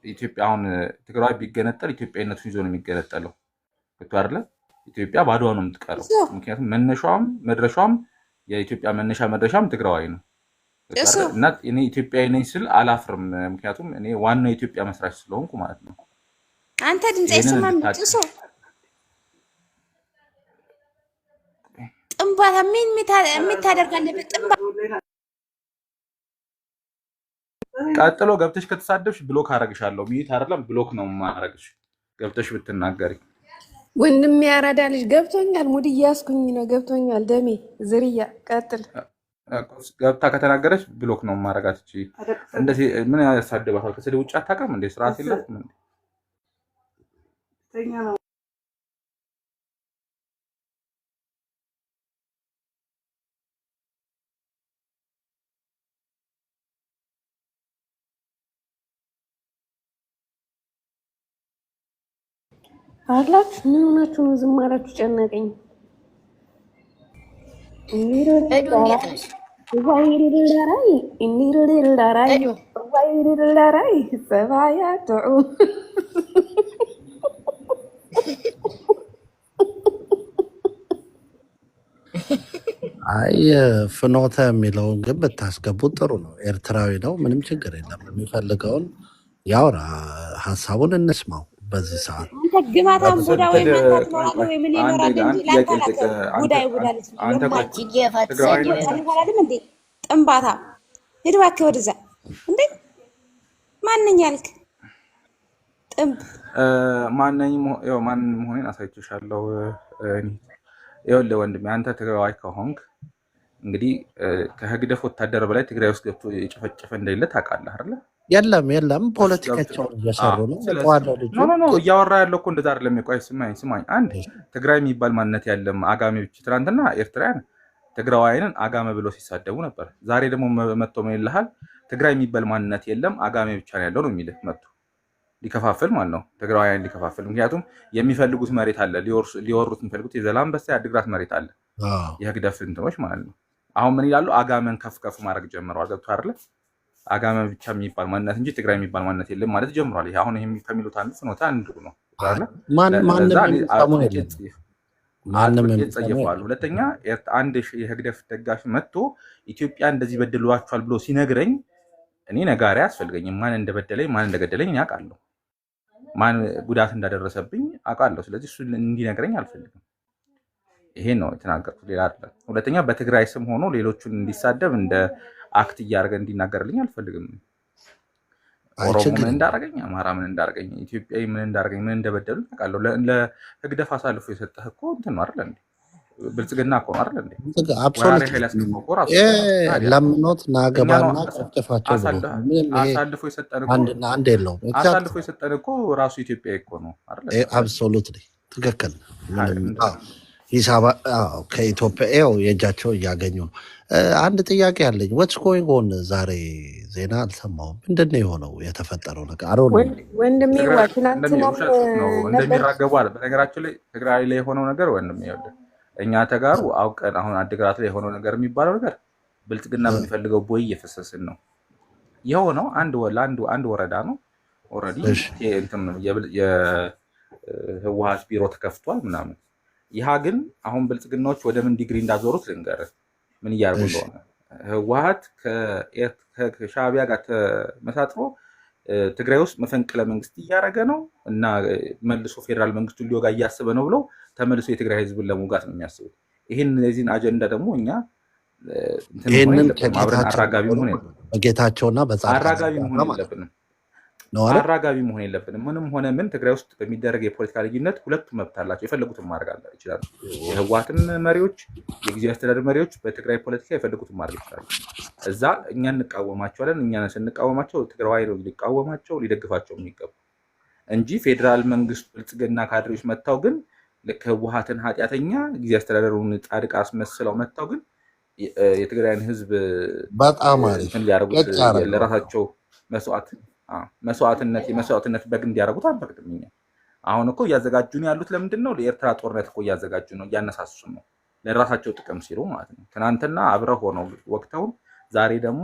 [SPEAKER 2] ኢትዮጵያ አሁን ትግራዋይ ቢገነጠል ኢትዮጵያዊነቱን ይዞ ነው የሚገነጠለው ወጣለ ኢትዮጵያ ባዶዋ ነው የምትቀረው ምክንያቱም መነሻውም መድረሻውም የኢትዮጵያ መነሻ መድረሻም ትግራዋይ ነው እና እኔ ኢትዮጵያዊ ነኝ ስል አላፍርም ምክንያቱም እኔ ዋናው የኢትዮጵያ መስራች ስለሆንኩ ማለት ነው
[SPEAKER 10] አንተ ድምጽ አይሰማም ጥሶ ጥምባታ ምን የሚታደርጋለህ ጥምባ
[SPEAKER 2] ቀጥሎ ገብተሽ ከተሳደብሽ ብሎክ አረግሻለሁ ሚት አይደለም ብሎክ ነው ማረግሽ ገብተሽ ብትናገሪ
[SPEAKER 6] ወንድም ያራዳ ልጅ ገብቶኛል ሙድ እያስኩኝ ነው ገብቶኛል ደሜ ዝርያ ቀጥል
[SPEAKER 2] ገብታ ከተናገረች ብሎክ ነው ማረጋት እቺ እንደዚህ ምን ያሳደባታል ከስለ ውጭ አታቀም እንደ ስርዓት የለትም እንዴ ተኛ ነው
[SPEAKER 6] አላችሁ ምን ሆናችሁ ነው ዝም አላችሁ ጨነቀኝ
[SPEAKER 8] አይ ፍኖተ የሚለውን ግን ብታስገቡት ጥሩ ነው። ኤርትራዊ ነው፣ ምንም ችግር የለም። የሚፈልገውን ያውራ፣ ሀሳቡን እንስማው። በዚህ ሰዓት
[SPEAKER 10] አንተ ግማታም ቡዳ ወይ ማታት ነው ወይ ምን ይኖራል እንጂ ላንተ ቡዳ
[SPEAKER 2] አንተ
[SPEAKER 10] እንዴ ጥምባታ ሄድ እባክህ ወደዛ እንዴ ማንኛ ያልክ ጥምብ
[SPEAKER 2] ማንኝ ማን መሆኔን አሳይቼሻለሁ። ይኸውልህ ወንድሜ አንተ ትግራዋይ ከሆንክ እንግዲህ ከህግደፍ ወታደር በላይ ትግራይ ውስጥ ገብቶ የጨፈጨፈ እንደሌለ ታውቃለህ አይደል?
[SPEAKER 8] የለም ፖለቲካቸውን እየሰሩ ነው።
[SPEAKER 2] ኖ እያወራ ያለው እኮ እንደዛ አይደለም። ቆይ ስማኝ አንድ ትግራይ የሚባል ማንነት ያለም አጋሜዎች ትናንትና ኤርትራውያን ትግራዋይንን አጋሜ ብሎ ሲሳደቡ ነበር። ዛሬ ደግሞ መጥቶ ምን ይልሃል? ትግራይ የሚባል ማንነት የለም አጋሜ ብቻ ነው ያለው ነው የሚልህ። መጥቶ ሊከፋፍል ማለት ነው ትግራዋይን ሊከፋፍል። ምክንያቱም የሚፈልጉት መሬት አለ፣ ሊወሩት የሚፈልጉት የዘላንበሳ የአድግራት መሬት አለ፣ የህግደፍ እንትኖች ማለት ነው። አሁን ምን ይላሉ? አጋሜን ከፍ ማድረግ ጀምረዋል። ገብቶ አይደለ? አጋሜ ብቻ የሚባል ማንነት እንጂ ትግራይ የሚባል ማንነት የለም ማለት ጀምሯል። ይሄ አሁን ከሚሉት አንዱ ፍኖተ አንዱ ነው አይደለ? ማንም ይጸየፋሉ። ሁለተኛ አንድ የህግደፍ ደጋፊ መጥቶ ኢትዮጵያ እንደዚህ በደሏቸዋል ብሎ ሲነግረኝ እኔ ነጋሪ አያስፈልገኝም። ማን እንደበደለኝ ማን እንደገደለኝ እኔ አውቃለሁ። ማን ጉዳት እንዳደረሰብኝ አውቃለሁ። ስለዚህ እሱ እንዲነግረኝ አልፈልግም። ይሄ ነው የተናገርኩት፣ ሌላ አይደለም። ሁለተኛ በትግራይ ስም ሆኖ ሌሎቹን እንዲሳደብ እንደ አክት እያደረገ እንዲናገርልኝ አልፈልግም። ኦሮሞ ምን እንዳደረገኝ፣ አማራ ምን እንዳደረገኝ፣ ኢትዮጵያዊ ምን እንዳደረገኝ፣ ምን እንደበደሉ አውቃለሁ። ለህግደፍ አሳልፎ የሰጠህ እኮ እንትን ነው አይደል እንዴ? ብልጽግና እኮ ነው አይደል እንዴ? ወራሪ
[SPEAKER 8] አብሶሉት
[SPEAKER 2] ኃይል ያስገባው እኮ ራሱ
[SPEAKER 8] ለምኖት
[SPEAKER 2] እኛ ነው
[SPEAKER 8] ናገባና ጨፍጨፋቸው ብሎ ምንም ይሄ
[SPEAKER 2] አሳልፎ የሰጠን እኮ
[SPEAKER 8] አንድና አንድ የለውም።
[SPEAKER 2] አሳልፎ የሰጠን እኮ ራሱ ኢትዮጵያ እኮ ነው አይደል?
[SPEAKER 8] አብሶሉትሊ ትክክል። ሂሳብ ከኢትዮጵያ ያው የእጃቸው እያገኙ ነው። አንድ ጥያቄ አለኝ። ወትስ ጎይንግ ኦን ዛሬ ዜና አልሰማሁም። ምንድን ነው የሆነው የተፈጠረው ነገር? አሮ
[SPEAKER 6] ወንድሜ ትናንትና
[SPEAKER 2] እንደሚራገቡ አለ። በነገራችን ላይ ትግራይ ላይ የሆነው ነገር ወንድሜ ይኸውልህ እኛ ተጋሩ አውቀን አሁን አድግራት ላይ የሆነው ነገር የሚባለው ነገር ብልጽግና በሚፈልገው ቦይ እየፈሰስን ነው የሆነው። አንድ ወረዳ ነው ኦልሬዲ የህወሓት ቢሮ ተከፍቷል ምናምን። ይህ ግን አሁን ብልጽግናዎች ወደ ምን ዲግሪ እንዳዞሩት ልንገርህ ምን እያደረጉ እንደሆነ። ህወሓት ከሻዕቢያ ጋር ተመሳጥሮ ትግራይ ውስጥ መፈንቅለ መንግስት እያደረገ ነው እና መልሶ ፌዴራል መንግስቱን ሊወጋ እያሰበ ነው ብለው ተመልሶ የትግራይ ህዝብን ለመውጋት ነው የሚያስቡት። የዚህን አጀንዳ ደግሞ እኛ
[SPEAKER 8] ይህንን
[SPEAKER 2] በጌታቸውና አራጋቢ መሆን የለብንም። አራጋቢ መሆን የለብንም። ምንም ሆነ ምን ትግራይ ውስጥ በሚደረግ የፖለቲካ ልዩነት ሁለቱም መብት አላቸው። የፈለጉትን ማድረግ ይችላሉ። የህወሓትን መሪዎች፣ የጊዜያዊ አስተዳደር መሪዎች በትግራይ ፖለቲካ የፈለጉትን ማድረግ ይችላሉ። እዛ እኛ እንቃወማቸዋለን። እኛ ስንቃወማቸው ትግራዋይ ነው ሊቃወማቸው ሊደግፋቸው የሚገቡ እንጂ ፌዴራል መንግስት ብልጽግና ካድሬዎች መጥተው ግን ልክ ህወሓትን ኃጢአተኛ ጊዜያዊ አስተዳደሩን ጻድቅ አስመስለው መጥተው ግን የትግራይን ህዝብ
[SPEAKER 8] በጣም አሪፍ
[SPEAKER 2] ሊያደርጉት ለራሳቸው መስዋዕትነት በግ እንዲያደርጉት አንፈቅድም። እኛ አሁን እኮ እያዘጋጁ ነው ያሉት። ለምንድን ነው? ለኤርትራ ጦርነት እኮ እያዘጋጁ ነው፣ እያነሳሱ ነው፣ ለራሳቸው ጥቅም ሲሉ ማለት ነው። ትናንትና አብረው ሆነው ወቅተውን ዛሬ ደግሞ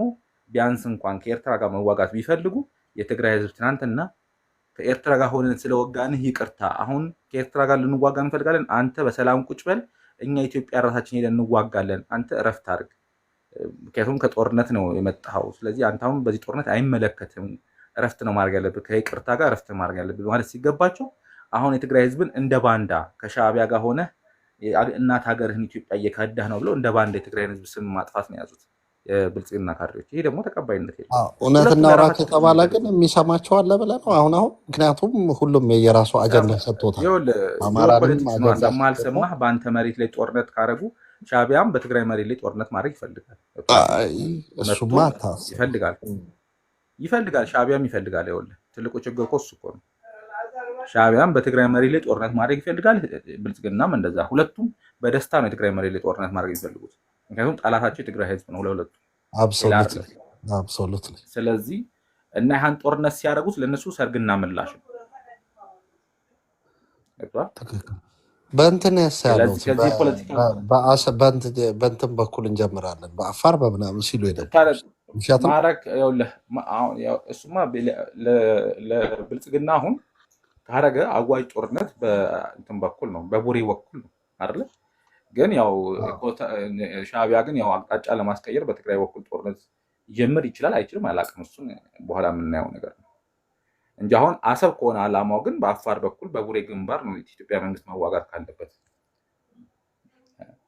[SPEAKER 2] ቢያንስ እንኳን ከኤርትራ ጋር መዋጋት ቢፈልጉ የትግራይ ህዝብ ትናንትና ከኤርትራ ጋር ሆነን ስለወጋንህ ይቅርታ፣ አሁን ከኤርትራ ጋር ልንዋጋ እንፈልጋለን፣ አንተ በሰላም ቁጭ በል፣ እኛ ኢትዮጵያ ራሳችን ሄደን እንዋጋለን፣ አንተ እረፍት አድርግ፣ ምክንያቱም ከጦርነት ነው የመጣኸው፣ ስለዚህ አንተ አሁን በዚህ ጦርነት አይመለከትም፣ እረፍት ነው ማድረግ ያለብህ፣ ከይቅርታ ጋር እረፍት ማድረግ ያለብህ ማለት ሲገባቸው አሁን የትግራይ ህዝብን እንደ ባንዳ ከሻዕቢያ ጋር ሆነ እናት ሀገርህን ኢትዮጵያ እየካዳህ ነው ብለው እንደ ባንዳ የትግራይን ህዝብ ስም ማጥፋት ነው የያዙት የብልጽግና ካድሬዎች። ይሄ ደግሞ ተቀባይነት የለም።
[SPEAKER 8] እውነትና አውራት የተባለ ግን የሚሰማቸው አለ ብለህ ነው አሁን ሁምክንያቱም ሁሉም የየራሱ አጀንዳ ሰጥቶታል።
[SPEAKER 2] ሰማህ በአንተ መሬት ላይ ጦርነት ካረጉ ሻዕቢያም በትግራይ መሬት ላይ ጦርነት ማድረግ ይፈልጋል።
[SPEAKER 8] እሱማ
[SPEAKER 2] ይፈልጋል ሻዕቢያም ይፈልጋል። ይኸውልህ ትልቁ ችግር እኮ እሱ እኮ ነው። ሻዕቢያም በትግራይ መሬት ላይ ጦርነት ማድረግ ይፈልጋል፣ ብልጽግናም እንደዛ። ሁለቱም በደስታ ነው የትግራይ መሬት ላይ ጦርነት ማድረግ የሚፈልጉት። ምክንያቱም ጠላታቸው የትግራይ ህዝብ ነው ለሁለቱ።
[SPEAKER 8] አብሶሉትሊ።
[SPEAKER 2] ስለዚህ እና ይህን ጦርነት ሲያደርጉት ለእነሱ ሰርግና ምላሽ ነው።
[SPEAKER 8] በእንትን ያሳያለው በእንትን በኩል እንጀምራለን በአፋር በምናምን ሲሉ
[SPEAKER 2] እሱማ ለብልጽግና አሁን ካረገ አዋጅ ጦርነት በእንትን በኩል ነው በቡሬ በኩል ነው አይደለ? ግን ያው ሻዕቢያ ግን ያው አቅጣጫ ለማስቀየር በትግራይ በኩል ጦርነት ይጀምር ይችላል አይችልም አላውቅም። እሱን በኋላ የምናየው ነገር ነው እንጂ አሁን አሰብ ከሆነ አላማው ግን በአፋር በኩል በቡሬ ግንባር ነው የኢትዮጵያ መንግስት መዋጋት ካለበት።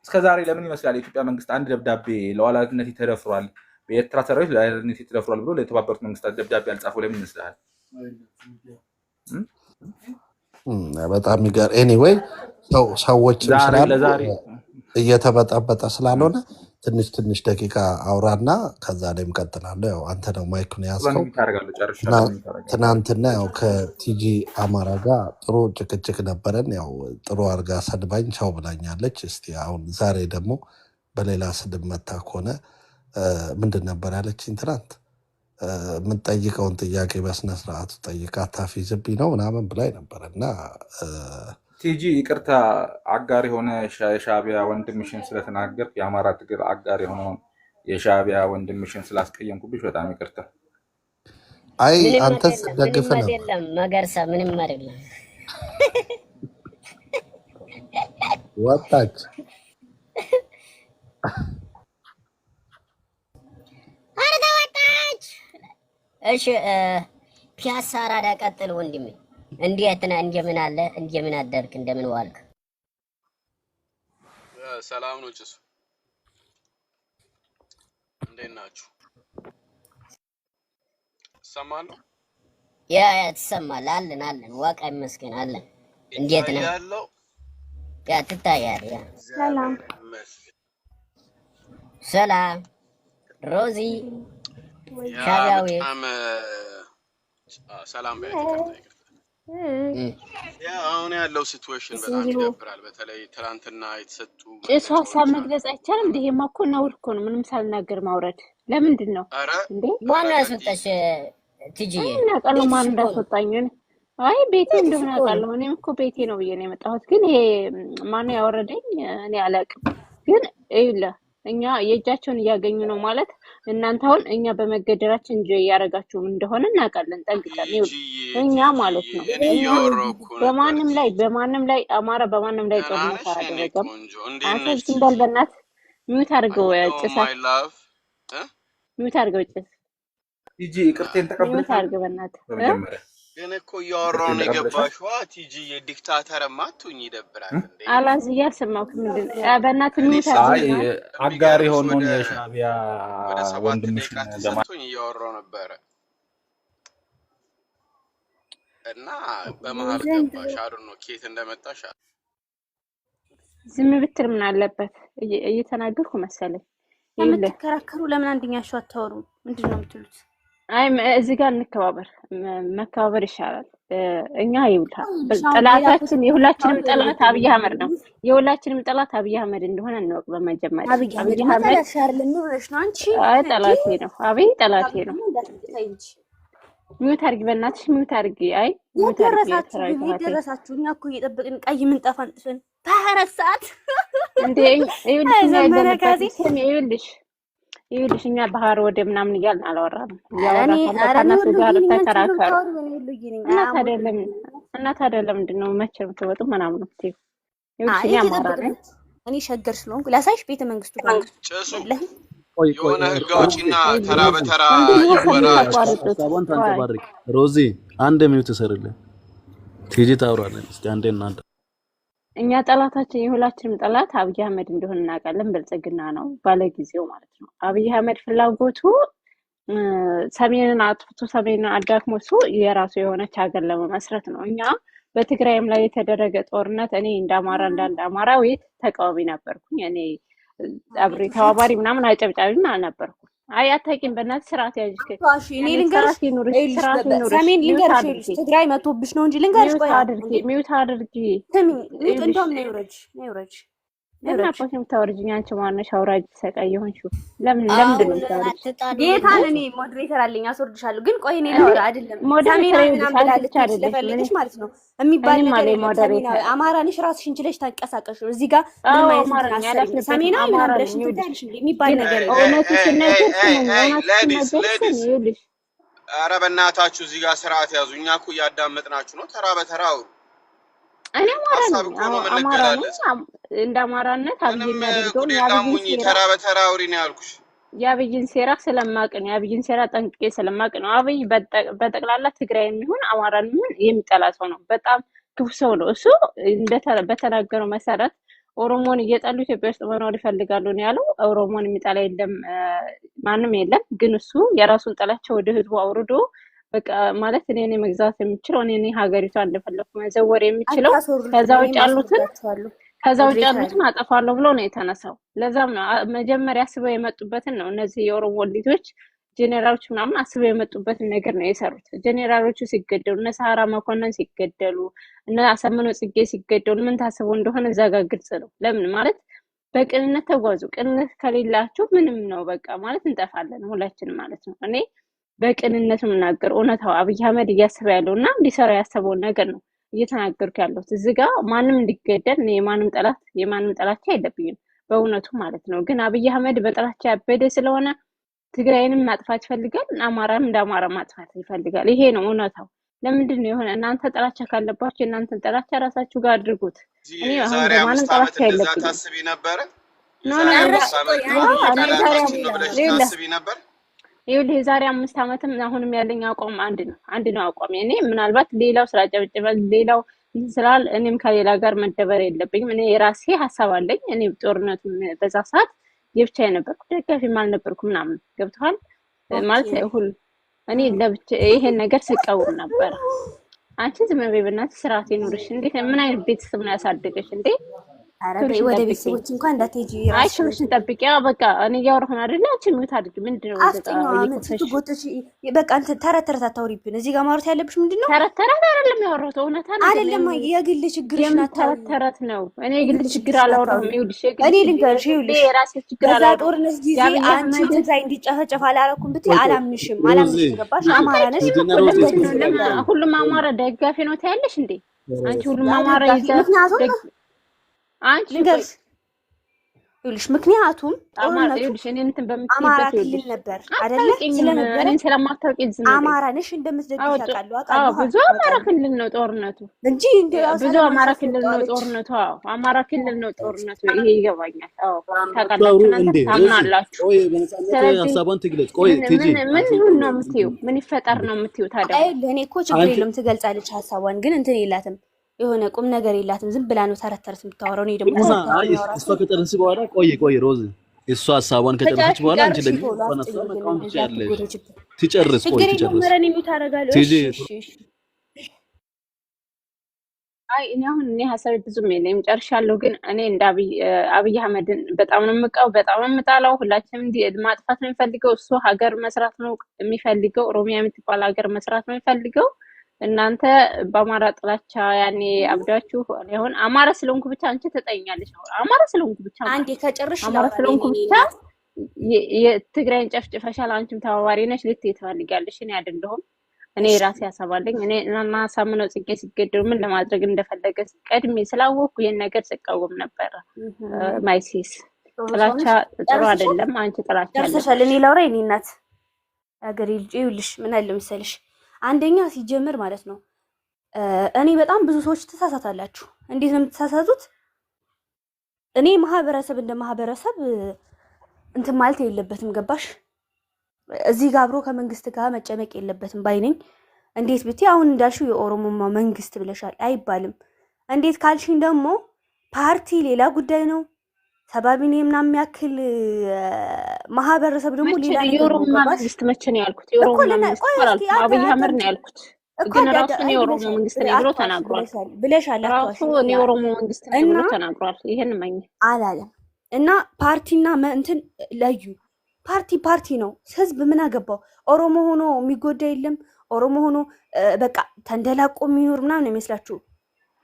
[SPEAKER 2] እስከዛሬ ለምን ይመስላል የኢትዮጵያ መንግስት አንድ ደብዳቤ ለሉዓላዊነት ተደፍሯል፣ በኤርትራ ሰራዊት ለሉዓላዊነት ተደፍሯል ብሎ ለተባበሩት መንግስታት ደብዳቤ አልጻፈው? ለምን ይመስላል?
[SPEAKER 8] በጣም ይገር ኤኒዌይ ሰዎችም ስላሉ እየተበጠበጠ ስላልሆነ ትንሽ ደቂቃ አውራና ከዛ ላይ እንቀጥላለሁ። ያው አንተ ነው ማይኩን ያዝከው። ትናንትና ያው ከቲጂ አማራ ጋር ጥሩ ጭቅጭቅ ነበረን። ያው ጥሩ አድርጋ ሰድባኝ ቻው ብላኛለች። እስቲ አሁን ዛሬ ደግሞ በሌላ ስድብ መታ ከሆነ ምንድን ነበር ያለችኝ ትናንት? የምትጠይቀውን ጥያቄ በስነስርዓቱ ጠይቃ አታፊዝብኝ ነው ምናምን ብላኝ ነበር እና
[SPEAKER 2] ቲጂ ይቅርታ፣ አጋር የሆነ የሻዕቢያ ወንድምሽን ስለተናገር የአማራ ትግል አጋር የሆነውን የሻዕቢያ ወንድምሽን ስላስቀየምኩብሽ በጣም ይቅርታ።
[SPEAKER 8] አይ አንተስ ደግፍ ነው
[SPEAKER 1] መገርሳ ምንም አይደለም።
[SPEAKER 8] ወጣች
[SPEAKER 1] ወጣች። እሺ ፒያሳ አራዳ ቀጥል ወንድሜ። እንዴት ነህ? እንደምን አለ? እንደምን አደርክ? እንደምን ዋልክ?
[SPEAKER 3] ሰላም ነው ጭሱ፣ እንዴት ናችሁ? ትሰማለህ?
[SPEAKER 1] ያ ትሰማለህ? አለን ዋቃ ይመስገን አለን። እንዴት ነህ? ያ ትታያለህ። ያ
[SPEAKER 10] ሰላም
[SPEAKER 1] ሰላም ሮዚ ሻቢያዊ
[SPEAKER 12] ሰላም ያ አሁን ያለው ሲቹዌሽን በጣም ይደብራል። በተለይ ትናንትና የተሰጡ
[SPEAKER 6] ጭሱ ሀሳብ መግለጽ አይቻልም። እንዴ ማኮ ነውር እኮ ነው። ምንም ሳልናገር ማውረድ ለምንድን ነው እንዴ?
[SPEAKER 1] ማን ያስወጣሽ? ትጂዬ
[SPEAKER 6] አውቃለሁ ማን እንዳስወጣኝ። አይ ቤቴ እንደሆነ አውቃለሁ። እኔም እኮ ቤቴ ነው ብዬ ነው የመጣሁት። ግን ይሄ ማን ያወረደኝ እኔ አላውቅም። ግን ይኸውልህ እኛ የእጃቸውን እያገኙ ነው ማለት እናንተ አሁን እኛ በመገደራችን እንጂ ያረጋችሁ እንደሆነ እናውቃለን ጠንቅቀን። እኛ ማለት ነው በማንም ላይ አማራ በማንም ላይ ጦርነት አያደርግም። አንተ ዝም በል በእናትህ ሚውት አድርገው ጭሳ ሚውት አድርገው ጭስ
[SPEAKER 2] ቲጂ ይቅርቴን ተቀበል
[SPEAKER 6] ሚውት አድርገው በእናትህ
[SPEAKER 12] ግን እኮ እያወራሁ ነው የገባሽው። ቲጂ የዲክታተርማ አትሁኝ ይደብራል እንዴ?
[SPEAKER 6] አላዝ እያልሰማሁህ ምንድን በእናትህ ሚውት አድርገው
[SPEAKER 2] አጋር የሆነውን የሻቢያ ወንድምሽ
[SPEAKER 12] ለማለት እያወራሁ ነበረ እና በመሀል ገባሽ። አሉ ነው ኬት እንደመጣሽ
[SPEAKER 6] ዝም ብትል ምን አለበት? እየተናገርኩ መሰለኝ።
[SPEAKER 10] የምትከራከሩ ለምን አንደኛችሁ አታወሩ? ምንድነው የምትሉት?
[SPEAKER 6] አይ እዚህ ጋር እንከባበር፣ መከባበር ይሻላል። እኛ ይውልታ ጠላታችን የሁላችንም ጠላት አብይ አህመድ ነው። የሁላችንም ጠላት አብይ አህመድ እንደሆነ እንወቅ። በመጀመሪያ አብይ አህመድ
[SPEAKER 10] ነው አንቺ
[SPEAKER 6] ጠላቴ ነው። አብይ ጠላቴ ነው። ሚውት አድርጊ በእናትሽ ሚውት አድርጊ። አይ ሚውት አድርጊ።
[SPEAKER 10] ደረሳችሁ። እኛ እኮ እየጠበቅን ቀይ ምንጣፍ አንጥፈን በ24 ሰዓት
[SPEAKER 6] እንዴ ይኸውልሽ እኛ ባህር ወደ ምናምን እያልን አላወራንም። ያወራነው ጋር ተከራከሩ እና ታዲያ ለምንድን ነው መቼ የምትወጡ ምናምን ነው ትይው? ይኸውልሽ
[SPEAKER 10] እኔ ሸገር ስለሆንኩ ላሳይሽ ቤተ መንግስቱ ጋር
[SPEAKER 12] የሆነ ህግ አውጪና ተራ በተራ ይወራ።
[SPEAKER 5] ሮዚ አንድ ሚኒት ተሰርልኝ ቲጂ ታውራለች። እስቲ አንዴ እናንተ
[SPEAKER 6] እኛ ጠላታችን የሁላችንም ጠላት አብይ አህመድ እንደሆነ እናውቃለን። ብልጽግና ነው ባለጊዜው ማለት ነው። አብይ አህመድ ፍላጎቱ ሰሜንን አጥፍቶ ሰሜንን አዳክሞ እሱ የራሱ የሆነች ሀገር ለመመስረት ነው። እኛ በትግራይም ላይ የተደረገ ጦርነት እኔ እንደ አማራዊ ተቃዋሚ ነበርኩኝ። እኔ አብሬ ተባባሪ ምናምን አጨብጫቢም አልነበርኩም። አይ አታውቂም በእናትህ ስርዓት ያዥ።
[SPEAKER 10] እሺ እኔ ልንገርሽ ሰሜን ልንገርሽ ትግራይ መቶብሽ ነው እንጂ ልንገርሽ ቆይ
[SPEAKER 6] ሚውት አድርጊ
[SPEAKER 10] እንደውም ነው ይውረጅ
[SPEAKER 6] ለምን አባሽ የምታወርጂኝ አንቺ ማነሽ አውራጅ ሰቃይ የሆንሽው ለምንድን ነው የምታወርጂ?
[SPEAKER 10] ጌታን እኔ ሞዴሬተር አለኝ አስወርድሻለሁ። ግን ቆይ እኔ ላውራ አይደለም ሰሜን ምናምን ስለፈለግሽ ማለት ነው የሚባል ነገር አማራ ነሽ ራስሽን ችለሽ ታንቀሳቀሽ እዚህ ጋር ምንም አይነት ሰሜን ምናምን ብለሽ ትታልሽ የሚባል ነገር
[SPEAKER 12] ነው። ኧረ በእናታችሁ እዚህ ጋር ስርዓት ያዙ። እኛ እኮ እያዳመጥናችሁ ነው። ተራ በተራ አውሩ።
[SPEAKER 6] እኔ አማራ ነኝ እንደ አማራነት አብይ የሚያደርገው
[SPEAKER 12] ተራ በተራ አውሪ ነው ያልኩሽ።
[SPEAKER 6] የአብይን ሴራ ስለማቅ ነው። የአብይን ሴራ ጠንቅቄ ስለማቅ ነው። አብይ በጠቅላላ ትግራይ የሚሆን አማራ የሚሆን የሚጠላ ሰው ነው። በጣም ክፉ ሰው ነው። እሱ በተናገረው መሰረት ኦሮሞን እየጠሉ ኢትዮጵያ ውስጥ መኖር ይፈልጋሉ ነው ያለው። ኦሮሞን የሚጠላ የለም ማንም የለም። ግን እሱ የራሱን ጥላቻ ወደ ህዝቡ አውርዶ በቃ ማለት እኔ መግዛት የምችለው እኔ ሀገሪቷን እንደፈለኩ መዘወር የምችለው ከዛ ውጭ ያሉትን አጠፋለሁ ብሎ ነው የተነሳው። ለዛም ነው መጀመሪያ አስበው የመጡበትን ነው እነዚህ የኦሮሞ ልጆች ጄኔራሎች ምናምን አስበው የመጡበትን ነገር ነው የሰሩት። ጄኔራሎቹ ሲገደሉ እነ ሰሃራ መኮንን ሲገደሉ እነ አሳምነው ጽጌ ሲገደሉ ምን ታስበው እንደሆነ እዛ ጋር ግልጽ ነው። ለምን ማለት በቅንነት ተጓዙ። ቅንነት ከሌላችሁ ምንም ነው በቃ ማለት እንጠፋለን ሁላችንም ማለት ነው። እኔ በቅንነት ምናገር እውነታው አብይ አህመድ እያሰበ ያለውና እንዲሰራ ያሰበው ነገር ነው እየተናገርኩ ያለሁት። እዚህ ጋር ማንም እንዲገደል እኔ የማንም ጠላቻ የለብኝም በእውነቱ ማለት ነው። ግን አብይ አህመድ በጠላቻ ያበደ ስለሆነ ትግራይንም ማጥፋት ይፈልጋል፣ አማራም እንደ አማራ ማጥፋት ይፈልጋል። ይሄ ነው እውነታው። ለምንድን ነው የሆነ እናንተ ጠላቻ ካለባችሁ እናንተን ጠላቻ ራሳችሁ ጋር አድርጉት። እኔ አሁን በማንም ጠላቻ የለብኝም።
[SPEAKER 12] ታስቢ ነበር
[SPEAKER 6] ነበር ይኸውልህ የዛሬ 5 ዓመትም አሁንም ያለኝ አቋም አንድ ነው አቋም። እኔ ምናልባት ሌላው ስላጨበጨበ ሌላው ስላል እኔም ከሌላ ጋር መደበር የለብኝም። እኔ የራሴ ሐሳብ አለኝ። እኔ ጦርነቱ በዛ ሰዓት የብቻዬ ነበርኩ፣ ደጋፊም አልነበርኩም ምናምን ገብቷል ማለት ሁሉ እኔ ለብቻ ይሄን ነገር ስቃወም ነበር። አንቺ ዝም በይ በእናትሽ ስርዓት ይኑርሽ። እንዴ ምን አይነት ቤተሰብ ነው ያሳደገሽ እንዴ?
[SPEAKER 10] ኧረ በይ ወደ ቤተሰቦች እንኳን እንዳትሄጂ።
[SPEAKER 6] አይ ሽብሽን ጠብቂ። ያው በቃ እኔ እያወራሁ አይደለ? አንቺ ምን ታድርጊ? ምንድነው
[SPEAKER 10] ትጎተሽ? በቃ እንትን ተረት ተረት አታውሪብን። እዚህ ጋር ማውራት ያለብሽ ምንድነው?
[SPEAKER 6] ተረት ተረት አይደለም ያወራሁት፣ እውነት
[SPEAKER 10] አይደለም። የግል ችግርሽ ናት።
[SPEAKER 6] ተረት ተረት ነው። እኔ የግል ችግር አላወራሁም። ይኸውልሽ
[SPEAKER 10] እኔ ልንገርሽ፣ ይኸውልሽ
[SPEAKER 6] የራሴ ችግር
[SPEAKER 10] በዛ ጦርነት ጊዜ አንቺ ትግራይ እንዲጨፈጨፍ አላረኩም ብትይ አላምንሽም። ገባሽ? አማራ ነሽ።
[SPEAKER 6] ሁሉም አማራ ደጋፊ ነው ታያለሽ እንዴ? አንቺ ሁሉም አማራ ይዘህ አንቺ ልንገርሽ፣ ይኸውልሽ ምክንያቱም
[SPEAKER 10] አማራ ክልል ነበር አይደለ? ስለነበር እኔን
[SPEAKER 6] ስለማታውቂ ዝም ብለሽ
[SPEAKER 10] አማራ ነሽ እንደምትደግፊ አውቃለሁ።
[SPEAKER 6] ብዙ አማራ ክልል ነው ጦርነቱ
[SPEAKER 10] እንጂ
[SPEAKER 6] ብዙ አማራ ክልል ነው ጦርነቱ። አዎ አማራ ክልል ነው ጦርነቱ። ይሄ ይገባኛል። አዎ ታውቃላችሁ፣ እናንተ ታምናላችሁ።
[SPEAKER 5] ሀሳቧን ትግለጽ። ቆይ ቲጂ
[SPEAKER 6] ምን ይሁን ነው የምትይው? ምን ይፈጠር ነው የምትይው? ታዲያ
[SPEAKER 10] እኔ እኮ ችግር የለውም ትገልጻለች ሀሳቧን፣ ግን እንትን የላትም የሆነ ቁም ነገር የላትም። ዝም ብላ ነው ተረት ተረት የምታወራው። እኔ ደግሞ
[SPEAKER 5] እሷ ከጨረሰች በኋላ ቆይ ሮዝ እሷ ሀሳቧን ከጨረሰች በኋላ አንቺ ደግሞ ተነሳ መቃወም ትችያለሽ። ትጨርስ። ቆይ ትጨርስ።
[SPEAKER 6] አይ እኔ አሁን ሀሳቤ ብዙም የለኝም፣ ጨርሻለሁ። ግን እኔ እንደ አብይ አህመድን በጣም ነው የምቃው፣ በጣም ነው የምጣላው። ሁላችንም ማጥፋት ነው የሚፈልገው እሱ። ሀገር መስራት ነው የሚፈልገው። ኦሮሚያ የምትባል ሀገር መስራት ነው የሚፈልገው። እናንተ በአማራ ጥላቻ ያኔ አብዳችሁ አሁን አማራ ስለሆንኩ ብቻ አንቺ ተጠይኛለሽ ነው። አማራ ስለሆንኩ ብቻ
[SPEAKER 10] አንዴ ከጨርሽ
[SPEAKER 6] አማራ ስለሆንኩ ብቻ የትግራይን ጨፍጭፈሻል፣ አንቺም ተባባሪ ነሽ ልትይ ትፈልጊያለሽ። እኔ አይደለሁም። እኔ ራሴ ያሳባለኝ። እኔ እና ሳምነው ጽጌ ሲገደሉ ምን ለማድረግ እንደፈለገ ቀድሜ ስላወቅኩ ይሄን ነገር ስቃወም ነበር። ማይሲስ ጥላቻ ጥሩ አይደለም። አንቺ ጥላቻ
[SPEAKER 10] ደርሰሻል። እኔ ላውራ የኔ እናት አገሬ ልጅ ይኸውልሽ ምን አለ መሰለሽ፣ አንደኛ ሲጀምር ማለት ነው እኔ በጣም ብዙ ሰዎች ተሳሳታላችሁ። እንዴት ነው የምትሳሳቱት? እኔ ማህበረሰብ እንደ ማህበረሰብ እንትን ማለት የለበትም። ገባሽ? እዚህ ጋር አብሮ ከመንግስት ጋር መጨመቅ የለበትም ባይነኝ። እንዴት ብትይ አሁን እንዳልሽው የኦሮሞ መንግስት ብለሻል አይባልም። እንዴት ካልሽኝ ደግሞ ፓርቲ ሌላ ጉዳይ ነው። ሰባቢኔ ምናምን የሚያክል ማህበረሰብ ደግሞ ሌላ ነገር ነው።
[SPEAKER 6] የኦሮሞ መንግስት መቼ ነው ያልኩት? የኦሮሞ መንግስት ማለት አብይ አህመድ ነው ያልኩት። ግን ራሱ ነው የኦሮሞ መንግስት ነው ብሎ ተናግሯል
[SPEAKER 10] ብለሻል።
[SPEAKER 6] ራሱ ነው የኦሮሞ መንግስት ነው ብሎ ተናግሯል። ይሄን ማኝ
[SPEAKER 10] አላለም። እና ፓርቲና እንትን ለዩ። ፓርቲ ነው። ህዝብ ምን አገባው? ኦሮሞ ሆኖ የሚጎዳ የለም። ኦሮሞ ሆኖ በቃ ተንደላቆ የሚኖር ምናምን ነው የሚመስላችሁ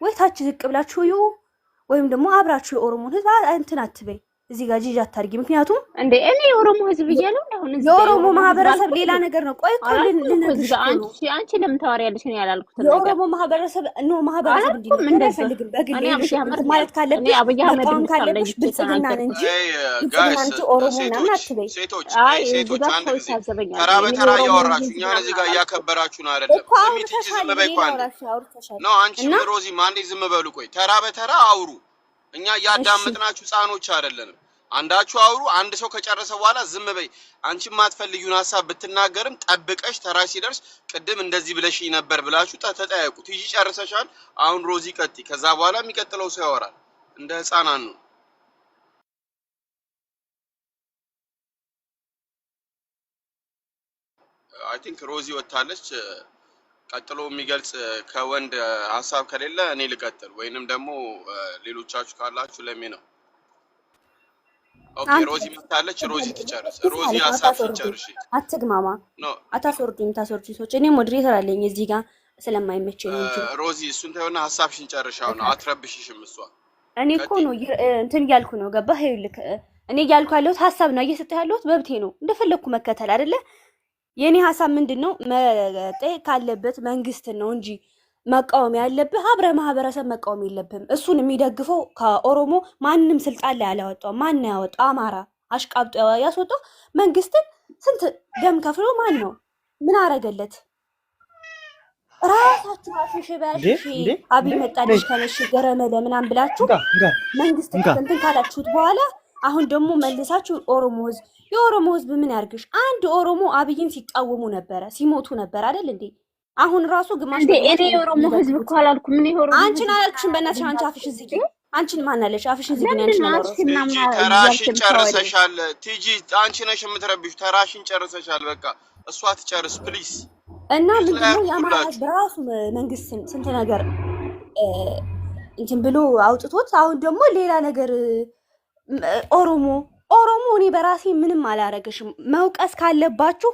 [SPEAKER 10] ወይ? ታች ዝቅ ብላችሁ ወይም ደግሞ አብራችሁ የኦሮሞን ህዝብ እንትን አትበይ። እዚህ ጋር ጂጂ አታርጊ። ምክንያቱም
[SPEAKER 6] እንዴ እኔ የኦሮሞ ህዝብ እያለሁ አሁን
[SPEAKER 10] የኦሮሞ ማህበረሰብ ሌላ ነገር ነው። ቆይ ልነግርሽ
[SPEAKER 6] አንቺ ለምን ታወሪያለሽ? እኔ ያላልኩት ነገር
[SPEAKER 10] የኦሮሞ ማህበረሰብ ማህበረሰብ እንዲህ አይፈልግም። በግል ማለት ካለብሽ መቃወም ካለብሽ ብልጽግናን እንጂ ብልጽግናን እንጂ ኦሮሞ ምናምን አትበይ።
[SPEAKER 12] ሴቶች አንድ ጊዜ ተራ በተራ እያወራችሁ እኛን እዚህ ጋር እያከበራችሁ ነው አይደለም? ስሚት እንጂ ዝም በይ። ቆይ ነው አንቺ ሮዚም አንዴ ዝም በሉ። ቆይ ተራ በተራ አውሩ። እኛ ያዳምጥናችሁ ህፃኖች አይደለንም። አንዳችሁ አውሩ። አንድ ሰው ከጨረሰ በኋላ ዝም በይ። አንቺ ማትፈልጊውን ሐሳብ ብትናገርም ጠብቀሽ ተራሽ ሲደርስ ቅድም እንደዚህ ብለሽ ነበር ብላችሁ ተጠያየቁ። ትጂ ጨርሰሻል። አሁን ሮዚ ቀጥይ። ከዛ በኋላ የሚቀጥለው ሰው ያወራል። እንደ ህፃናን ነው። አይ ቲንክ ሮዚ ወጣለች። ቀጥሎ የሚገልጽ ከወንድ ሐሳብ ከሌለ እኔ ልቀጥል ወይንም ደግሞ ሌሎቻችሁ ካላችሁ ለሚ ነው። ኦኬ ሮዚ መጣለች። ሮዚ ትጨርስ። ሮዚ ሐሳብ ትጨርሺ።
[SPEAKER 10] አትግማማ። አታስወርዱኝ። ሰዎች እኔ ሞዴሬተር አለኝ እዚህ ጋር ስለማይመቸኝ እንጂ
[SPEAKER 12] ሮዚ እሱን ተይውና ሐሳብሽን ጨርሻው ነው። አትረብሽሽም እሷ።
[SPEAKER 10] እኔ እኮ ነው እንትን እያልኩ ነው። ገባህ? ይኸውልህ እኔ እያልኩ ያለሁት ሐሳብ ነው። እየሰጠህ ያለሁት መብቴ ነው። እንደፈለኩ መከተል አይደለ? የኔ ሐሳብ ምንድነው? መጠየቅ ካለበት መንግስት ነው እንጂ መቃወም ያለብህ አብረ ማህበረሰብ መቃወም የለብህም። እሱን የሚደግፈው ከኦሮሞ ማንንም ስልጣን ላይ አላወጣው። ማን ያወጣው? አማራ አሽቃብጦ ያስወጣው መንግስትን ስንት ደም ከፍሎ ማን ነው? ምን አረገለት? ራሳችሁ አሽሽ ባሽሽ አብይ መጣልሽ ከነሽ ገረመለ ምናምን ብላችሁ መንግስት እንትን ካላችሁት በኋላ አሁን ደግሞ መልሳችሁ ኦሮሞ ህዝብ የኦሮሞ ህዝብ ምን ያርግሽ? አንድ ኦሮሞ አብይን ሲቃወሙ ነበረ፣ ሲሞቱ ነበር አይደል እንዴ? አሁን ራሱ ግማሽ
[SPEAKER 6] እኔ የኦሮሞ ህዝብ እኮ አላልኩም። ምን የኦሮሞ
[SPEAKER 10] አንቺን አላልኩሽም። በእናትሽ አንቺ አፍሽን ዝጊ። አንቺን ማን አለሽ? አፍሽን ዝጊ። አንቺን
[SPEAKER 12] አላልኩሽም። ተራሽን ጨርሰሻል። ቲጂ አንቺ ነሽ የምትረብሽ። ተራሽን ጨርሰሻል። በቃ እሷ ትጨርስ ፕሊዝ።
[SPEAKER 10] እና ምንድነው የአማራ በራሱ መንግስት ስንት ነገር
[SPEAKER 13] እንትን ብሎ አውጥቶት አሁን ደግሞ ሌላ ነገር ኦሮሞ እኔ በራሴ ምንም አላረገሽም። መውቀስ ካለባችሁ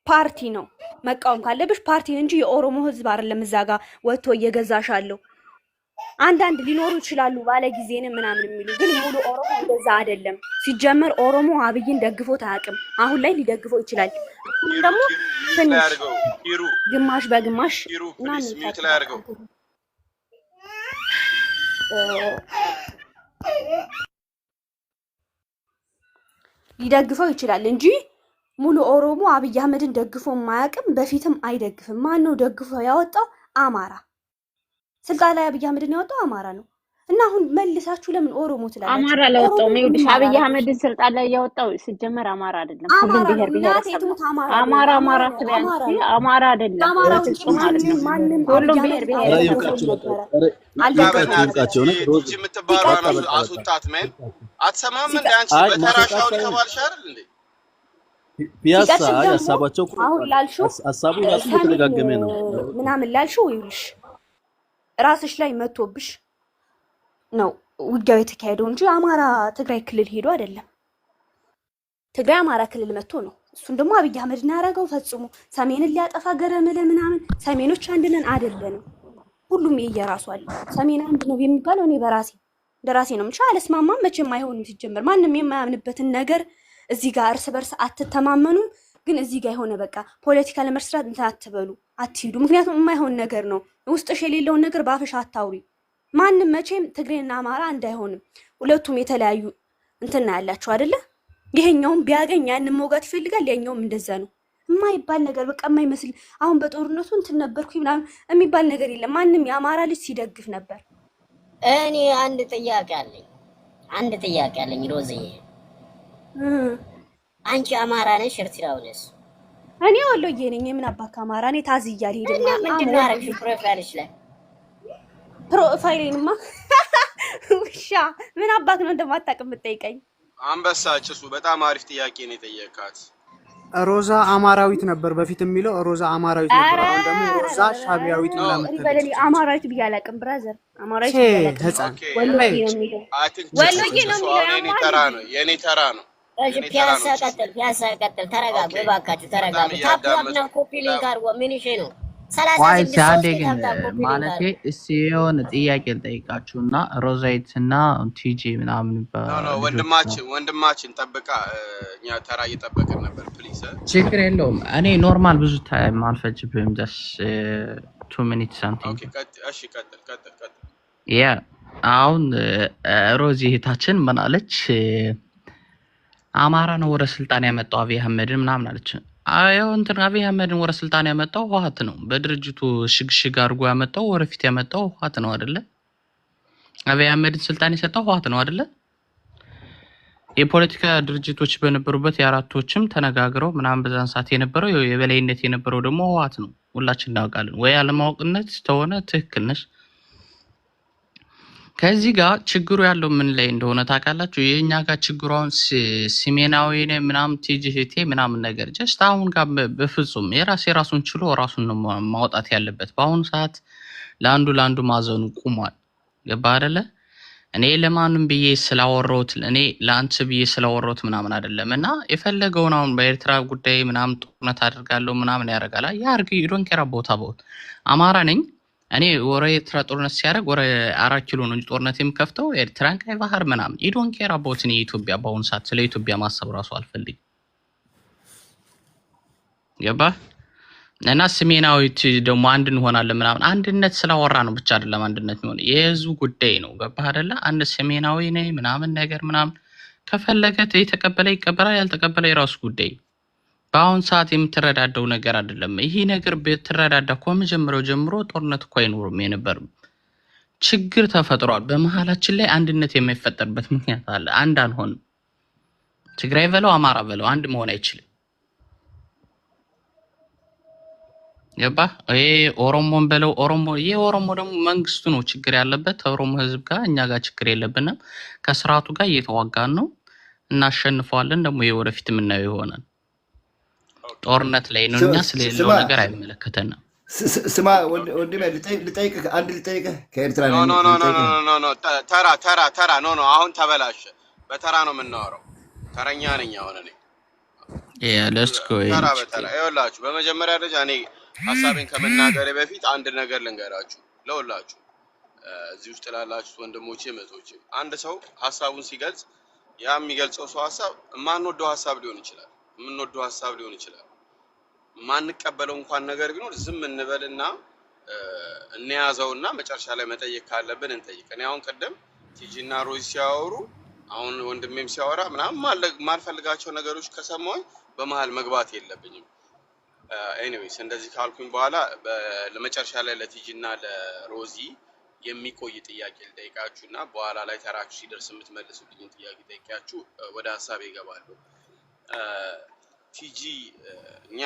[SPEAKER 13] ፓርቲ ነው፣ መቃወም ካለብሽ ፓርቲ እንጂ የኦሮሞ ህዝብ አይደለም። እዛ ጋር ወጥቶ እየገዛሻለሁ አንዳንድ ሊኖሩ ይችላሉ ባለጊዜን ምናምን የሚሉ ግን ሙሉ ኦሮሞ እንደዛ አይደለም። ሲጀመር ኦሮሞ አብይን ደግፎት አያውቅም። አሁን ላይ ሊደግፈው ይችላል። ደግሞ ትንሽ ግማሽ በግማሽ ሊደግፈው ይችላል እንጂ ሙሉ ኦሮሞ አብይ አህመድን ደግፎ ማያውቅም። በፊትም አይደግፍም። ማን ነው ደግፎ ያወጣው? አማራ። ስልጣን ላይ አብይ አህመድን ያወጣው አማራ ነው። እና አሁን መልሳችሁ ለምን ኦሮሞ ትላለች?
[SPEAKER 6] አማራ ለወጣው ነው ይኸውልሽ፣ አብይ አህመድን ስልጣን ላይ ያወጣው ሲጀመር አማራ አይደለም። ሁሉም ብሔር ብሔረሰብ አማራ ስለያንቺ አማራ አይደለም። ሁሉም ብሔር ብሔረሰብ
[SPEAKER 3] አልተቃቸው ነው
[SPEAKER 12] ሮዚ የምትባለው አስወጣት ምን አትሰማም እንዴ አንቺ? በተራሻው ተባልሽ አይደል እንዴ?
[SPEAKER 5] ፒያሳ ያሳባቸው
[SPEAKER 13] አሁን ላልሽው
[SPEAKER 5] ሐሳቡ ራሱ የተደጋገመ ነው
[SPEAKER 13] ምናምን ላልሽው ይኸውልሽ ራስሽ ላይ መጥቶብሽ ነው ውጊያው የተካሄደው እንጂ አማራ ትግራይ ክልል ሄዶ አይደለም። ትግራይ አማራ ክልል መጥቶ ነው። እሱን ደግሞ አብይ አህመድ ያደረገው ፈጽሞ ሰሜንን ሊያጠፋ ገረመለ ምናምን። ሰሜኖች አንድ ነን አይደለንም። ሁሉም የየራሱ አለ። ሰሜን አንድ ነው የሚባለው እኔ እንደራሴ ነው እንጂ አልስማማም። መቼም አይሆንም። ሲጀመር ማንም የማያምንበትን ነገር እዚህ ጋር እርስ በርስ አትተማመኑ። ግን እዚህ ጋር የሆነ በቃ ፖለቲካ ለመስራት እንትን አትበሉ፣ አትሂዱ። ምክንያቱም የማይሆን ነገር ነው። ውስጥሽ የሌለውን ነገር ባፍሽ አታውሪ። ማንም መቼም ትግሬና አማራ እንዳይሆንም ሁለቱም የተለያዩ እንትና ያላችሁ አይደለ? ይሄኛውም ቢያገኝ ያንን ሞጋት ይፈልጋል፣ ያኛውም እንደዛ ነው። የማይባል ነገር በቃ የማይመስል አሁን በጦርነቱ እንትን ነበርኩ ምናምን የሚባል ነገር የለም። ማንም የአማራ ልጅ ሲደግፍ ነበር።
[SPEAKER 1] እኔ አንድ ጥያቄ አለኝ ሮዝዬ፣ አንቺ አማራ ነሽ ኤርትራዊ ነሽ?
[SPEAKER 13] እኔ ወሎዬ ነኝ። የምን አባካ አማራ ነኝ? ታዝያል ሄድና
[SPEAKER 1] ምንድን ነው አረግሽ ፕሮፋይልሽ ላይ?
[SPEAKER 13] ፕሮፋይሌንማ ውሻ ምን አባክ ነው እንደማታውቅ የምትጠይቀኝ?
[SPEAKER 12] አንበሳ ጭሱ በጣም አሪፍ ጥያቄ ነው የጠየካት።
[SPEAKER 11] ሮዛ አማራዊት ነበር በፊት የሚለው ሮዛ አማራዊት ነበር። አሁን ደግሞ ሮዛ ሻቢያዊት ነው ለምትል
[SPEAKER 13] በለሊ አማራዊት ብዬ አላውቅም ብራዘር። አማራዊት
[SPEAKER 11] ህፃን
[SPEAKER 13] ወሎዬ ነው የሚለው
[SPEAKER 12] የኔ ተራ ነው።
[SPEAKER 1] እሺ ፒያሳ ቀጥል። ተረጋጉ እባካችሁ ተረጋጉ። ታፕታፕና ኮፒ ሊንክ አድርጎ ምን ይሄ ነው? 36
[SPEAKER 14] አንዴ ግን ማለቴ እስቲ የሆነ ጥያቄ ልጠይቃችሁና ሮዛይትና ቲጂ ምናምን
[SPEAKER 12] ነው ወንድማችን ጠብቃ እኛ ተራ እየጠበቅን ነበር። ፕሊዝ
[SPEAKER 14] ችግር የለውም። እኔ ኖርማል ብዙ ታይም አልፈጅብህም። ጀስ 2 ሚኒትስ ሳምቲንግ።
[SPEAKER 12] እሺ ቀጥል።
[SPEAKER 14] ያ አሁን ሮዚ እህታችን ምን አለች? አማራ ነው ወደ ስልጣን ያመጣው አብይ አህመድን ምናምን አለች። አየው እንትን አብይ አህመድን ወደ ስልጣን ያመጣው ህወሓት ነው። በድርጅቱ ሽግሽግ አድርጎ ያመጣው ወደፊት ያመጣው ህወሓት ነው አይደለ? አብይ አህመድን ስልጣን የሰጠው ህወሓት ነው አይደለ? የፖለቲካ ድርጅቶች በነበሩበት የአራቶችም ተነጋግረው ምናምን በዛን ሰዓት የነበረው የበላይነት የነበረው ደግሞ ህወሓት ነው። ሁላችን እናውቃለን። ወይ አለማወቅነት ተሆነ ትክክል ነሽ። ከዚህ ጋር ችግሩ ያለው ምን ላይ እንደሆነ ታውቃላችሁ? የኛ ጋር ችግሩን ሲሜናዊ ነው ምናምን ቲጂቲ ምናምን ነገር ጀስት አሁን ጋር በፍጹም የራሱን ችሎ ራሱን ነው ማውጣት ያለበት። በአሁኑ ሰዓት ለአንዱ ማዘኑ ቁሟል። ገባ አይደለ? እኔ ለማንም ብዬ ስላወራሁት እኔ ለአንተ ብዬ ስላወራሁት ምናምን አይደለም። እና የፈለገውን አሁን በኤርትራ ጉዳይ ምናምን ጦርነት አድርጋለሁ ምናምን ያደርጋል። ያርግ ይዶን ከራ ቦታ አማራ ነኝ እኔ ወረ ኤርትራ ጦርነት ሲያደርግ ወረ 4 ኪሎ ነው ጦርነት የሚከፍተው ኤርትራን ቀይ ባህር ምናምን ይዶን ኬር አባውት ነው ኢትዮጵያ። በአሁኑ ሰዓት ስለ ኢትዮጵያ ማሰብ ራሱ አልፈልግም። ገባ? እና ሰሜናዊት ደግሞ አንድ እንሆናለን ምናምን አንድነት ስላወራ ነው ብቻ አይደለም አንድነት የሚሆነው የህዝቡ ጉዳይ ነው። ገባ አይደለ? አንድ ሰሜናዊ ነኝ ምናምን ነገር ምናምን ከፈለገ የተቀበለ ይቀበላል፣ ያልተቀበለ የራሱ ጉዳይ። በአሁን ሰዓት የምትረዳዳው ነገር አይደለም። ይሄ ነገር በትረዳዳ ከመጀመሪያው ጀምሮ ጦርነት እኮ አይኖርም የነበር። ችግር ተፈጥሯል። በመሃላችን ላይ አንድነት የማይፈጠርበት ምክንያት አለ። አንድ አንሆንም። ትግራይ በለው አማራ በለው አንድ መሆን አይችልም። ገባ? ይሄ ኦሮሞን በለው ኦሮሞ ደግሞ መንግስቱ ነው ችግር ያለበት። ኦሮሞ ህዝብ ጋር እኛ ጋር ችግር የለብንም። ከስርዓቱ ጋር እየተዋጋን ነው። እናሸንፈዋለን። ደግሞ የወደፊት የምናየው ይሆናል። ጦርነት ላይ ነው። እኛ ስለሌለው ነገር አይመለከተንም።
[SPEAKER 15] ስማ ወንድሜ ልጠይቅህ አንድ ልጠይቅህ ከኤርትራ
[SPEAKER 12] ኖ ኖ ኖ ኖ ኖ ኖ ተራ ኖ ኖ አሁን ተበላሸ። በተራ ነው የምናወራው። ተረኛ ነኝ አሁን እኔ።
[SPEAKER 14] let's go
[SPEAKER 12] ተራ በተራ ይኸውላችሁ፣ በመጀመሪያ ደረጃ እኔ ሐሳቤን ከመናገሬ በፊት አንድ ነገር ልንገራችሁ ለሁላችሁ፣ እዚህ ውስጥ ላላችሁ ወንድሞቼ እህቶቼ። አንድ ሰው ሐሳቡን ሲገልጽ ያ የሚገልጸው ሰው ሐሳብ የማንወደው ሐሳብ ሊሆን ይችላል፣ የምንወደው ሐሳብ ሊሆን ይችላል። ማንቀበለው እንኳን ነገር ቢኖር ዝም እንበልና እንያዘውና መጨረሻ ላይ መጠየቅ ካለብን እንጠይቅ። እኔ አሁን ቀደም ቲጂና ሮዚ ሲያወሩ አሁን ወንድሜም ሲያወራ ምናምን ማልፈልጋቸው ነገሮች ከሰማሁኝ በመሃል መግባት የለብኝም። ኤኒዌይስ እንደዚህ ካልኩኝ በኋላ ለመጨረሻ ላይ ለቲጂና ለሮዚ የሚቆይ ጥያቄ ልጠይቃችሁና በኋላ ላይ ተራችሁ ሲደርስ የምትመልሱልኝ ጥያቄ ጠይቃችሁ ወደ ሐሳቤ ይገባሉ። ቲጂ እኛ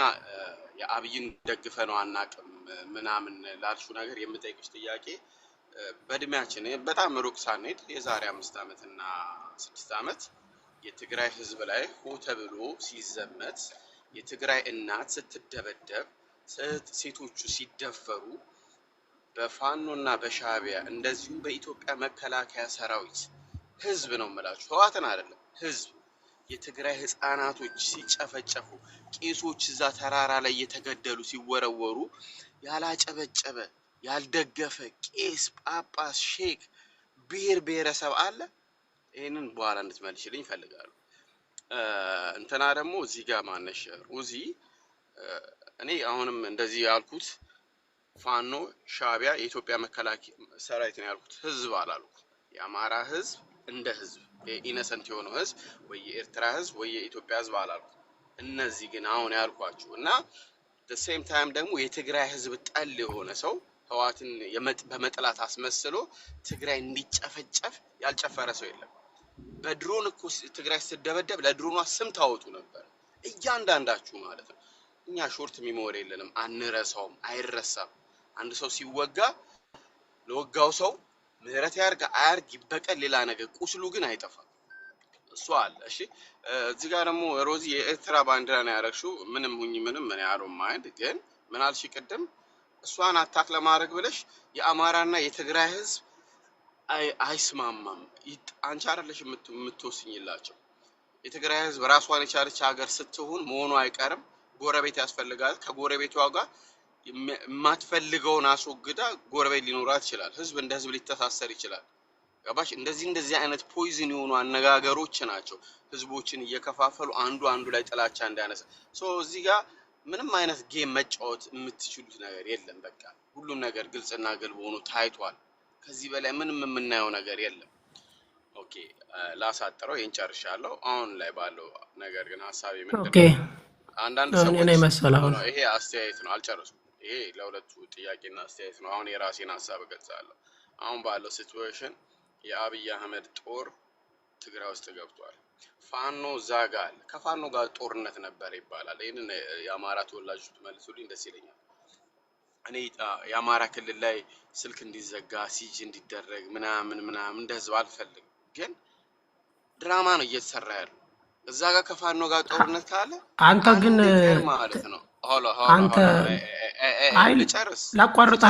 [SPEAKER 12] የአብይን ደግፈ ነው አናቅም ምናምን ላልሹ ነገር የምጠይቅሽ ጥያቄ በእድሜያችን በጣም ሩቅ ሳንሄድ የዛሬ 5 ዓመት እና 6 ዓመት የትግራይ ህዝብ ላይ ሆ ተብሎ ሲዘመት የትግራይ እናት ስትደበደብ ሴቶቹ ሲደፈሩ በፋኖና በሻዕቢያ እንደዚሁም በኢትዮጵያ መከላከያ ሰራዊት ህዝብ ነው የምላችሁ፣ ህዋትን አይደለም ህዝብ የትግራይ ህፃናቶች ሲጨፈጨፉ ቄሶች እዛ ተራራ ላይ የተገደሉ ሲወረወሩ ያላጨበጨበ ያልደገፈ ቄስ ጳጳስ ሼክ ብሔረሰብ አለ? ይሄንን በኋላ እንድትመልሽልኝ ይፈልጋሉ። እንትና ደግሞ እዚህ ጋር ማነሽ ሩዚ እኔ አሁንም እንደዚህ ያልኩት ፋኖ ሻዕቢያ የኢትዮጵያ መከላከያ ሰራዊት ነው ያልኩት፣ ህዝብ አላልኩት። የአማራ ህዝብ እንደ ህዝብ ኢነሰንት የሆነው ህዝብ ወይ የኤርትራ ህዝብ ወይ የኢትዮጵያ ህዝብ አላልኩ። እነዚህ ግን አሁን ያልኳችሁ እና the same time ደግሞ የትግራይ ህዝብ ጠል የሆነ ሰው ህዋትን በመጥላት አስመስሎ ትግራይ እንዲጨፈጨፍ ያልጨፈረ ሰው የለም። በድሮን እኮ ትግራይ ስትደበደብ ለድሮኗ ስም ታወጡ ነበር እያንዳንዳችሁ ማለት ነው። እኛ ሾርት ሚሞሪ የለንም፣ አንረሳውም፣ አይረሳም። አንድ ሰው ሲወጋ ለወጋው ሰው ምህረት ያርጋ አያርግ ይበቀል ሌላ ነገር፣ ቁስሉ ግን አይጠፋም። እሱ አለ። እሺ እዚህ ጋር ደግሞ ሮዚ የኤርትራ ባንዲራ ነው ያረግሽው። ምንም ሁኚ ምንም ምን ያሩ ማይንድ ግን ምን አልሽ ቅድም? እሷን አታክ ለማድረግ ብለሽ የአማራና የትግራይ ህዝብ አይስማማም። አንቺ አይደለሽ የምትወስኝላቸው። የትግራይ ህዝብ ራሷን የቻለች ሀገር ስትሆን መሆኑ አይቀርም። ጎረቤት ያስፈልጋል። ከጎረቤቷ ጋር የማትፈልገውን አስወግዳ ጎረቤት ሊኖራት ይችላል። ህዝብ እንደ ህዝብ ሊተሳሰር ይችላል። ገባሽ? እንደዚህ አይነት ፖይዝን የሆኑ አነጋገሮች ናቸው ህዝቦችን እየከፋፈሉ አንዱ ላይ ጥላቻ እንዲያነሳ። እዚህ ጋር ምንም አይነት ጌም መጫወት የምትችሉት ነገር የለም። በቃ ሁሉም ነገር ግልጽና ግልጽ ሆኖ ታይቷል። ከዚህ በላይ ምንም የምናየው ነገር የለም። ኦኬ ላሳጥረው፣ ይሄን ጨርሻለሁ። አሁን ላይ ባለው ነገር ግን ሐሳቤ ምንድነው? አንዳንድ ሰዎች ነው ይሄ አስተያየት ነው፣ አልጨረሱም። ይሄ ለሁለቱ ጥያቄና አስተያየት ነው። አሁን የራሴን ሐሳብ እገልጻለሁ። አሁን ባለው ሲቹዌሽን የአብይ አህመድ ጦር ትግራይ ውስጥ ገብቷል። ፋኖ ዛጋል ከፋኖ ጋር ጦርነት ነበር ይባላል። ይሄንን የአማራ ተወላጆች ትመልሱልኝ ደስ ይለኛል። እኔ የአማራ ክልል ላይ ስልክ እንዲዘጋ ሲጅ እንዲደረግ ምናምን እንደ ህዝብ አልፈልግም። ግን ድራማ ነው እየተሰራ ያለው። እዛ ጋር ከፋኖ ጋር ጦርነት ካለ
[SPEAKER 16] አንተ ግን
[SPEAKER 12] ማለት ነው
[SPEAKER 16] አንተ ልጨርስ ላቋርጥህ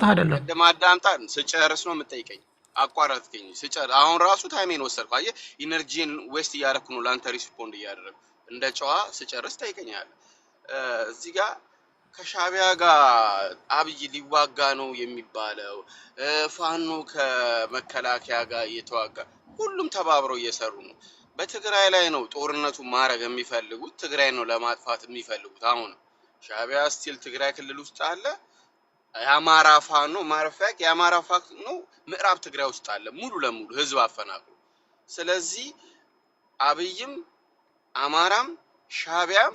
[SPEAKER 16] አይደለም
[SPEAKER 12] ደማዳምጣን ስጨርስ ነው የምትጠይቀኝ። አቋረጥከኝ ስጨርስ አሁን ራሱ ታይሜን ወሰድኩ። አየህ ኢነርጂን ዌስት እያደረኩ ነው ላንተ ሪስፖንድ እያደረኩ እንደ ጨዋ ስጨርስ ጠይቀኛለህ። እዚህ ጋር ከሻዕቢያ ጋር አብይ ሊዋጋ ነው የሚባለው፣ ፋኖ ከመከላከያ ጋር እየተዋጋ ሁሉም ተባብረው እየሰሩ ነው። በትግራይ ላይ ነው ጦርነቱ ማድረግ የሚፈልጉት፣ ትግራይ ነው ለማጥፋት የሚፈልጉት። አሁን ሻዕቢያ ስቲል ትግራይ ክልል ውስጥ አለ። የአማራ ፋኖ ማረፊያ የአማራ ፋኖ ምዕራብ ትግራይ ውስጥ አለ ሙሉ ለሙሉ ህዝብ አፈናቅሎ። ስለዚህ አብይም አማራም ሻዕቢያም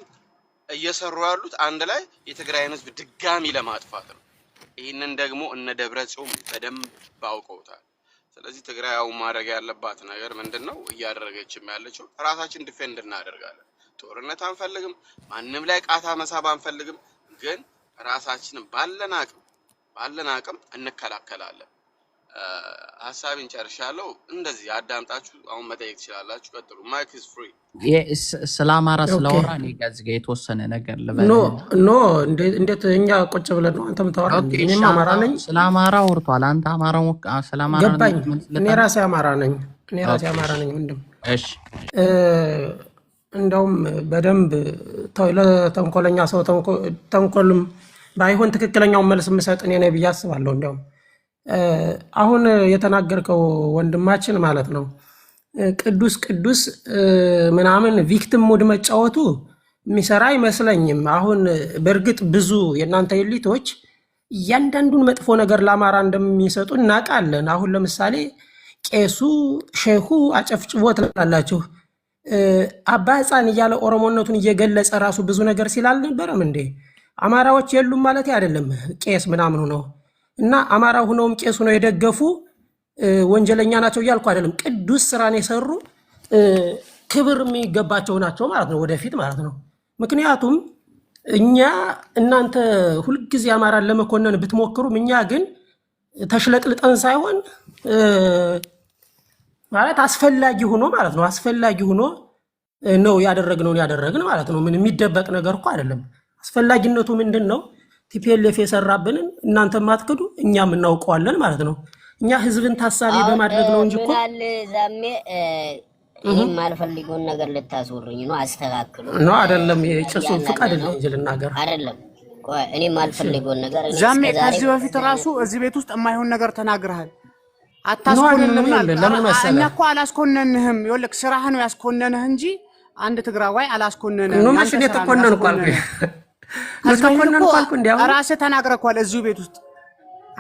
[SPEAKER 12] እየሰሩ ያሉት አንድ ላይ የትግራይን ህዝብ ድጋሚ ለማጥፋት ነው። ይህንን ደግሞ እነ ደብረጽዮን በደንብ አውቀውታል። ስለዚህ ትግራይ አሁን ማድረግ ያለባት ነገር ምንድነው? እያደረገችም ያለችው ራሳችን ዲፌንድ እናደርጋለን። ጦርነት አንፈልግም፣ ማንም ላይ ቃታ መሳብ አንፈልግም። ግን ራሳችንን ባለን አቅም እንከላከላለን። ሐሳቤን ጨርሻለሁ። እንደዚህ አዳምጣችሁ አሁን መጠየቅ ትችላላችሁ። ቀጥሉ። ማይክ ኢዝ ፍሪ።
[SPEAKER 14] ስለ አማራ ስለወራ እኔ ጋር የተወሰነ ነገር ልበል።
[SPEAKER 16] ኖ እንዴት እኛ ቁጭ ብለን ነው አንተ የምታወራው? እኔም አማራ ነኝ።
[SPEAKER 14] ስለ አማራ ወርቷል። አንተ አማራው ስለ አማራ
[SPEAKER 16] ገባኝ። እኔ ራሴ አማራ ነኝ። ምንድን
[SPEAKER 14] እሺ
[SPEAKER 16] እንደውም በደንብ ለተንኮለኛ ሰው ተንኮልም ባይሆን ትክክለኛውን መልስ የምሰጥ እኔ ነኝ ብዬ አስባለሁ። እንደውም አሁን የተናገርከው ወንድማችን ማለት ነው ቅዱስ ምናምን ቪክቲም ሙድ መጫወቱ የሚሰራ አይመስለኝም። አሁን በእርግጥ ብዙ የእናንተ ኤሊቶች እያንዳንዱን መጥፎ ነገር ለአማራ እንደሚሰጡ እናውቃለን። አሁን ለምሳሌ ቄሱ ሼሁ አጨፍጭቦ ትላላችሁ። አባ ሕፃን እያለ ኦሮሞነቱን እየገለጸ ራሱ ብዙ ነገር ሲል አልነበረም እንዴ? አማራዎች የሉም ማለት አይደለም። ቄስ ምናምን ሆነው እና አማራ ሆነውም ቄስ ሆነው የደገፉ ወንጀለኛ ናቸው እያልኩ አይደለም። ቅዱስ ስራን የሰሩ ክብር የሚገባቸው ናቸው ማለት ነው፣ ወደፊት ማለት ነው። ምክንያቱም እኛ እናንተ ሁልጊዜ አማራን ለመኮነን ብትሞክሩም እኛ ግን ተሽለጥልጠን ሳይሆን ማለት አስፈላጊ ሆኖ ማለት ነው። አስፈላጊ ሆኖ ነው ያደረግነውን ያደረግን ማለት ነው። ምን የሚደበቅ ነገር እኮ አይደለም። አስፈላጊነቱ ምንድነው? ቲፒኤልኤፍ የሰራብንን እናንተ ማትክዱ እኛም እናውቀዋለን ማለት ነው። እኛ ህዝብን ታሳቢ በማድረግ ነው እንጂ እኮ
[SPEAKER 1] ዛሜ እኔም ማልፈልገውን ነገር ልታስወሩኝ ነው። አስተካክሉ
[SPEAKER 16] ነው አይደለም? የጭሱ ፍቃድ ነው እንጂ ልናገር
[SPEAKER 1] አይደለም። ቆይ እኔ ማልፈልገውን ነገር
[SPEAKER 11] ዛሜ ከዚህ በፊት ራሱ እዚህ ቤት ውስጥ የማይሆን ነገር ተናግረሃል። አታስኮንንም። ለምን መሰለህ? እኛ እኮ አላስኮነንህም። ይኸውልህ ስራህ ነው ያስኮነንህ እንጂ አንድ ትግራዋይ አላስኮነንህም።
[SPEAKER 16] ነው ማሽን የተኮነንኩ አልኩኝ። ተኮነንኩ አልኩ። እንዲያው
[SPEAKER 11] ራስህ ተናግረኳል እዚሁ ቤት ውስጥ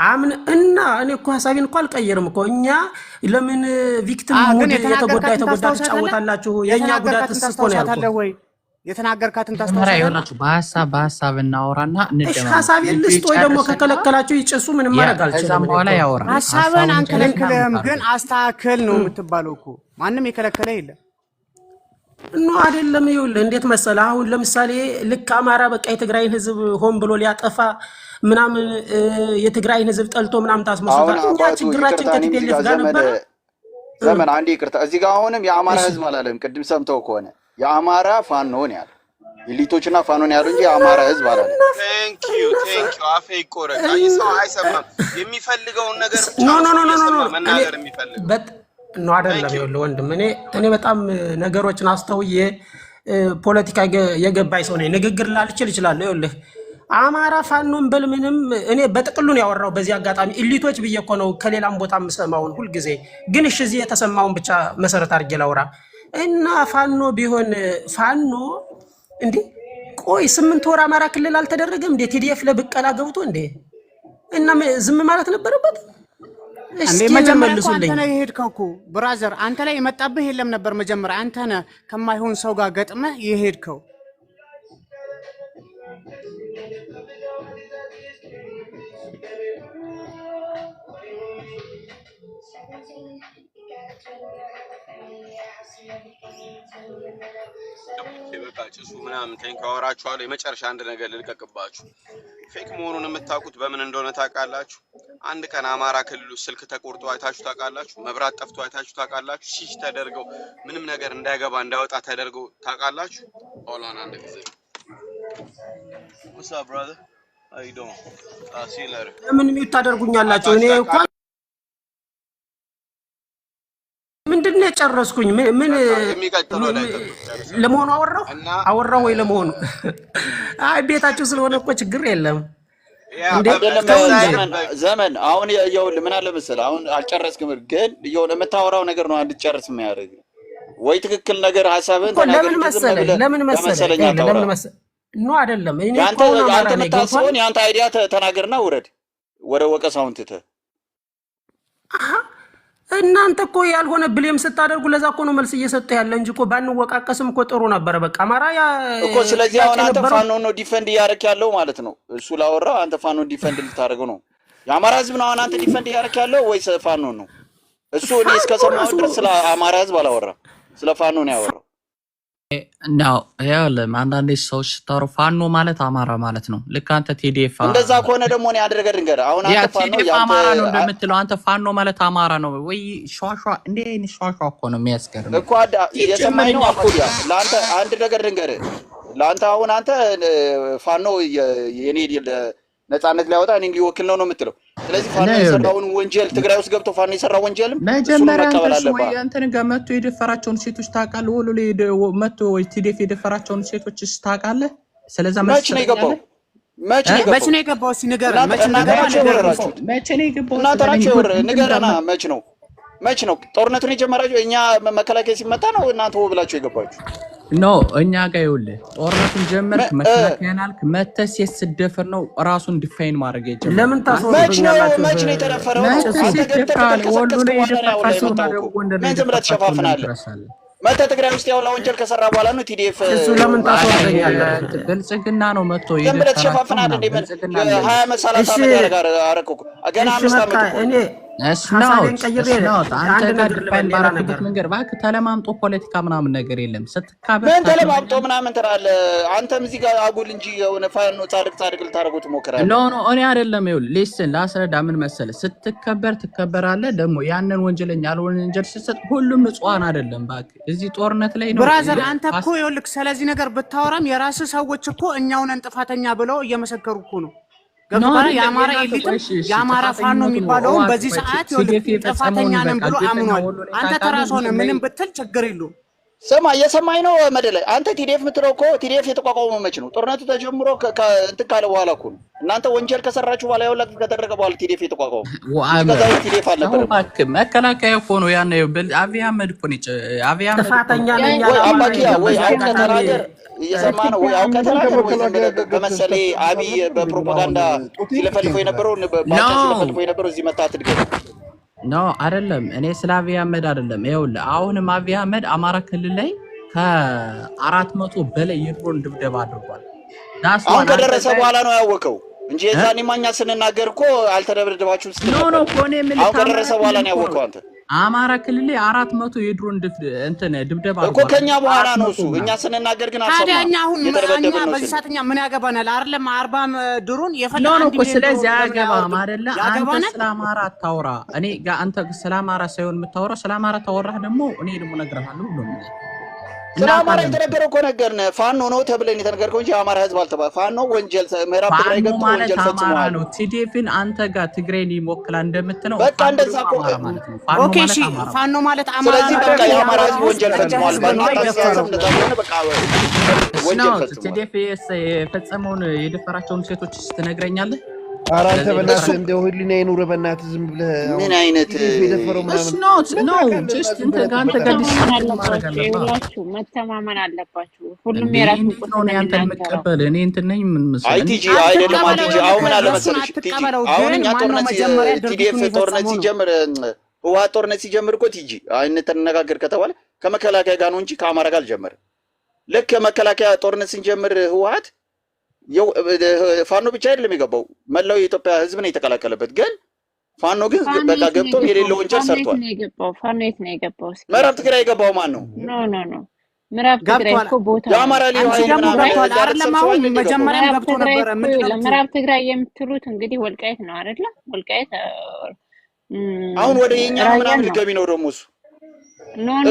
[SPEAKER 16] አምን እና እኔ እኮ ሐሳቤን እኮ አልቀየርም እኮ። እኛ ለምን ቪክቲም ሙድ የተጎዳ ተጫወታላችሁ? የኛ ጉዳት እኮ ነው ያልኩት።
[SPEAKER 11] ወይ የተናገርካትን ታስታውሳለህ?
[SPEAKER 14] ይኸውላችሁ በሐሳብ እናወራና እንደማ
[SPEAKER 16] ሐሳቤን ልስጥ ወይ ደግሞ ከከለከላችሁ ይጨሱ ምንም ማድረግ አልችልም።
[SPEAKER 14] ከዛም በኋላ ያወራ
[SPEAKER 11] ሐሳብን አንከለክልህም፣ ግን አስተካክል ነው የምትባለው እኮ። ማንም የከለከለ የለም
[SPEAKER 16] ነው አይደለም? ይኸውልህ እንዴት መሰለህ፣ አሁን ለምሳሌ ልክ አማራ በቃ የትግራይን ህዝብ ሆን ብሎ ሊያጠፋ ምናምን የትግራይን ህዝብ ጠልቶ ምናምን ታስመስሉታል። እኛ ችግራችን ከቲፒኤልኤፍ ጋር ነበር።
[SPEAKER 17] ዘመን አንዴ ይቅርታ፣ እዚህ ጋር አሁንም የአማራ ህዝብ አላለም። ቅድም ሰምተው ከሆነ የአማራ ፋኖ ነው ያለው፣ ኢሊቶችና ፋኖ ነው ያለው እንጂ የአማራ ህዝብ አላለም።
[SPEAKER 12] ቴንክ ዩ አፌ ይቆረጥ። ሰው አይሰማም። የሚፈልገውን ነገር ብቻ ነው መናገር የሚፈልገው
[SPEAKER 16] ነው አይደለም? ይኸውልህ ወንድም እኔ በጣም ነገሮችን አስተውዬ ፖለቲካ የገባኝ ሰው ነኝ። ንግግር ላልችል እችላለሁ። ይኸውልህ አማራ ፋኖን በል ምንም እኔ በጥቅሉን ያወራው በዚህ አጋጣሚ ኢሊቶች ብዬ እኮ ነው ከሌላም ቦታ የምሰማውን ሁልጊዜ። ግን እሺ እዚህ የተሰማውን ብቻ መሰረት አድርጌ ላውራ እና ፋኖ ቢሆን ፋኖ እንዴ ቆይ 8 ወር አማራ ክልል አልተደረገም እንዴ? ቲዲኤፍ ለብቀላ ገብቶ እንዴ? እና ዝም ማለት ነበረበት?
[SPEAKER 11] እንዴ መጀመሪያ አንተ ነህ የሄድከው እኮ ብራዘር፣ አንተ ላይ የመጣብህ የለም ነበር። መጀመሪያ አንተ ነህ ከማይሆን ሰው ጋር ገጥመህ የሄድከው።
[SPEAKER 12] በቃ ጭሱ ምናምን ካወራችኋለሁ። የመጨረሻ አንድ ነገር ልልቀቅባችሁ። ፌክ መሆኑን የምታውቁት በምን እንደሆነ ታውቃላችሁ? አንድ ቀን አማራ ክልል ስልክ ተቆርጦ አይታችሁ ታውቃላችሁ? መብራት ጠፍቶ አይታችሁ ታውቃላችሁ? ሺሽ ተደርገው ምንም ነገር እንዳይገባ እንዳይወጣ ተደርገው ታውቃላችሁ? ኦላን አንድ ጊዜ What's up brother? How you doing? See you later.
[SPEAKER 16] ምን ታደርጉኛላችሁ? እኔ እንኳን ምንድነው ጨረስኩኝ? ምን ለመሆኑ አወራው ወይ ለመሆኑ? አይ ቤታችሁ ስለሆነ እኮ ችግር የለም።
[SPEAKER 17] ዘመን አሁን ይኸውልህ ምን አለ መሰለህ፣ አሁን አልጨረስክም፣ ግን ይኸውልህ የምታወራው ነገር ነው እንድትጨርስ የሚያደርግ ወይ ትክክል ነገር ሐሳብን ተናገር።
[SPEAKER 16] ለምን መሰለህ ነው አይደለም? እኔ
[SPEAKER 17] አንተ የምታስበውን የአንተ አይዲያ ተናገርና ውረድ ወደ ወቀሳውን ትተህ።
[SPEAKER 16] እናንተ እኮ ያልሆነ ብሌም ስታደርጉ ለዛ እኮ ነው መልስ እየሰጠ ያለ እንጂ እኮ ባንወቃቀስም እኮ ጥሩ ነበር። በቃ አማራ
[SPEAKER 17] እኮ ስለዚህ አሁን አንተ ፋኖ ነው ዲፌንድ እያደረክ ያለው ማለት ነው። እሱ ላወራው አንተ ፋኖ ዲፌንድ ልታደርገው ነው። የአማራ ህዝብ ነው አንተ ዲፌንድ እያደረክ ያለው ወይስ ፋኖ ነው? እሱ እኔ እስከሰማው ድረስ ስለ አማራ ህዝብ አላወራም፣ ስለ ፋኖ ነው ያወራው።
[SPEAKER 14] ነው ያለ አንዳንዴ ሰዎች ታሩ ፋኖ ማለት አማራ ማለት ነው። ልክ አንተ ቲዲኤፍ
[SPEAKER 17] እንደዛ ከሆነ ደግሞ እኔ አድርገ ድንገር አሁን አንተ ፋኖ
[SPEAKER 14] አማራ ነው እንደምትለው አንተ ፋኖ ማለት አማራ ነው ወይ ሿሿ እንዴ እኔ ሿሿ እኮ ነው የሚያስገርም
[SPEAKER 17] እኮ የሰማኝ ነው አኩያ ለአንተ አንድ ነገር ድንገር ለአንተ አሁን አንተ ፋኖ የኔ ነፃነት ሊያወጣ እኔ ሊወክል ነው የምትለው። ስለዚህ ፋኖ የሰራውን ወንጀል ትግራይ ውስጥ ገብቶ ፋኖ የሰራው ወንጀልም
[SPEAKER 14] መጀመሪያ እንትን ጋር መጥቶ የደፈራቸውን ሴቶች ታውቃለህ? ወሎ ላይ መጥቶ ወይ ቲዲኤፍ የደፈራቸውን ሴቶች ታውቃለህ? ስለዛ
[SPEAKER 17] መች ነው የገባው? መች ነው የገባው?
[SPEAKER 11] ሲነገር መች ነው
[SPEAKER 17] የገባው? እናንተ ናችሁ ንገረና። መች ነው ጦርነቱን የጀመራችሁ? እኛ መከላከያ ሲመጣ ነው እናንተ ብላችሁ የገባችሁ?
[SPEAKER 14] ኖ እኛ ጋር ይኸውልህ ጦርነቱን ጀመርክ መከላከያናልክ መተህ ሴት ስደፍር ነው ራሱን ዲፋይን ማድረግ የጀመረው።
[SPEAKER 16] ለምን ታስወሩኛላችሁ?
[SPEAKER 17] መች ነው የተደፈረው? መተህ ትግራይ ውስጥ ያው ለወንጀል ከሰራ በኋላ ነው ቲዲኤፍ
[SPEAKER 16] እሱ ለምን ታስወሩኛለህ?
[SPEAKER 14] ብልጽግና ነው መጥቶ
[SPEAKER 17] የምን ተሸፋፍናል እንደ ምን 20 ዓመት 30 ዓመት ያረጋር አረከኩ ገና 5 ዓመት
[SPEAKER 16] እኔ
[SPEAKER 14] እስናውት አንተ ጋር ዲፋይን ባረክበት መንገድ እባክህ ተለማምጦ ፖለቲካ ምናምን ነገር የለም። ስትካበል
[SPEAKER 17] ምን ተለማምጦ ምናምን ትላለህ? አንተም እዚህ ጋር አጉል እንጂ የሆነ ፋኖ ጻድቅ ልታረጉ ትሞክራለህ።
[SPEAKER 14] ኖ እኔ አይደለም ይኸውልህ ሊስን ላስረዳ ምን መሰለህ ስትከበር ትከበራለህ። ደግሞ ያንን ወንጀለኛ ያልሆነ ወንጀል ስትሰጥ ሁሉም ንጹሃን አይደለም። እባክህ እዚህ ጦርነት ላይ ነው
[SPEAKER 11] ብራዘር አንተ እኮ ይኸውልህ ስለዚህ ነገር ብታወራም የራስህ ሰዎች እኮ እኛውን ጥፋተኛ ብለው እየመሰከሩ እኮ ነው። ገባህ? የአማራ ኤሊት የአማራ ፋኖ የሚባለው በዚህ ሰዓት ይኸውልህ ጥፋተኛ ነን ብሎ አምኗል። አንተ ተራስ ሆነ ምንም ብትል ችግር የለውም።
[SPEAKER 17] ስማ እየሰማኝ ነው መደላይ። አንተ ቲዲኤፍ የምትለው እኮ ቲዲኤፍ የተቋቋመው መች ነው? ጦርነቱ ተጀምሮ እንትን ካለ በኋላ እኮ ነው። እናንተ ወንጀል ከሰራችሁ በኋላ ያው ለቅቅ ከተደረገ በኋላ ቲዲኤፍ የተቋቋመው ከዛው ቲዲኤፍ አልነበረም።
[SPEAKER 14] መከላከያ እኮ ነው ያን አብይ አህመድ እኮ ነው አብይ አህመድ
[SPEAKER 16] ጥፋተኛ ነኝ
[SPEAKER 17] ወይ አባኪያ ወይ አውቀህ ተናገር። እየሰማ ነው ወይ አውቀህ ተናገር ወይ በመሰለ አብይ በፕሮፓጋንዳ ሲለፈልፈው የነበረው በባቻ ሲለፈልፈው የነበረው እዚህ መጣ አትድገም።
[SPEAKER 14] ኖ አይደለም እኔ ስለ አብይ አህመድ አይደለም። ይኸውልህ አሁንም አብይ አህመድ አማራ ክልል ላይ ከ400 በላይ የድሮን ድብደባ አድርጓል።
[SPEAKER 17] አሁን ከደረሰ በኋላ ነው ያወቀው እንጂ የዛኔ ማኛ ስንናገር እኮ አልተደበደባችሁም ስትል
[SPEAKER 14] ኖ እኮ እኔ ምን
[SPEAKER 17] አሁን ከደረሰ በኋላ ነው ያወቀው። አንተ
[SPEAKER 14] አማራ ክልል ላይ 400 የድሮን ድብደባ
[SPEAKER 17] እኮ ከኛ በኋላ ነው እሱ። እኛ ስንናገር ግን አልሰማም።
[SPEAKER 11] ታዲያ እኛ አሁን እኛ በዚህ ሰዓት እኛ ምን ያገባናል? አይደለም 40 ድሮን
[SPEAKER 14] የፈለገ አንድ ሚሊዮን ስለዚህ ያገባም አይደለ? አንተ ስለ አማራ አታውራ። እኔ ጋር አንተ ስለ አማራ ሳይሆን የምታወራው ስለ አማራ ታወራህ ደግሞ እኔ ደግሞ እነግርሃለሁ ሁሉ
[SPEAKER 17] ስለ አማራ የተነገረው እኮ ነገርነ ፋኖ ነው ተብለን የተነገርከው እንጂ አማራ ህዝብ አልተባለ። ፋኖ ወንጀል ምዕራብ ትግራይ ገብቶ ወንጀል ፈጽሟል ነው።
[SPEAKER 14] ቲዲኤፍን አንተ ጋር ትግራይን ይሞክላል እንደምትለው
[SPEAKER 17] በቃ እንደዛ እኮ
[SPEAKER 11] ኦኬ። እሺ ፋኖ ማለት አማራ
[SPEAKER 17] ስለዚህ በቃ የአማራ ህዝብ ወንጀል ፈጽሟል። በእናንተ አስተሳሰብ እንደዛ ከሆነ በቃ ወንጀል ፈጽሟል።
[SPEAKER 14] ቲዲኤፍ የፈጸመውን የደፈራቸውን ሴቶች ስትነግረኛለህ?
[SPEAKER 9] ኧረ አንተ በእናትህ እንደው ህሊና ይኑር በእናትህ ዝም ብለህ
[SPEAKER 17] ምን አይነት
[SPEAKER 9] የደፈረው ምናምን
[SPEAKER 14] ነው ጀስት እንተ ጋንተ ጋር
[SPEAKER 6] መተማመን አለባችሁ። ሁሉም የራሱ
[SPEAKER 14] ነው ያንተ መቀበል እኔ እንትን ነኝ ምን መስሎኝ
[SPEAKER 17] አይቲጂ አይደለም አይቲጂ አሁን ምን አለ መሰለሽ ቲጂ አሁን እኛ ጦርነት ቲዲኤፍ ጦርነት ሲጀምር ህወሓት ጦርነት ሲጀምር እኮ ቲጂ እንተነጋገር ከተባለ ከመከላከያ ጋር ነው እንጂ ከአማራ ጋር አልጀመረም። ልክ መከላከያ ጦርነት ሲጀምር ህወሓት ፋኖ ብቻ አይደለም የገባው መላው የኢትዮጵያ ህዝብ ነው የተቀላቀለበት። ግን ፋኖ ግን በቃ ገብቶ የሌለው ወንጀል ሰርቷል።
[SPEAKER 6] ፋኖ የት ነው የገባው?
[SPEAKER 17] ምዕራብ ትግራይ የገባው ማን ነው?
[SPEAKER 6] ኖ ምዕራብ ትግራይ እኮ ቦታ
[SPEAKER 17] የአማራ ሊሆን
[SPEAKER 11] አይደለም። አሁን መጀመሪያ ገብቶ ነበር።
[SPEAKER 6] ምዕራብ ትግራይ የምትሉት እንግዲህ ወልቃይት ነው አይደለ? ወልቃይት
[SPEAKER 17] አሁን ወደ የኛ ምናምን ልገቢ ነው ደግሞ እሱ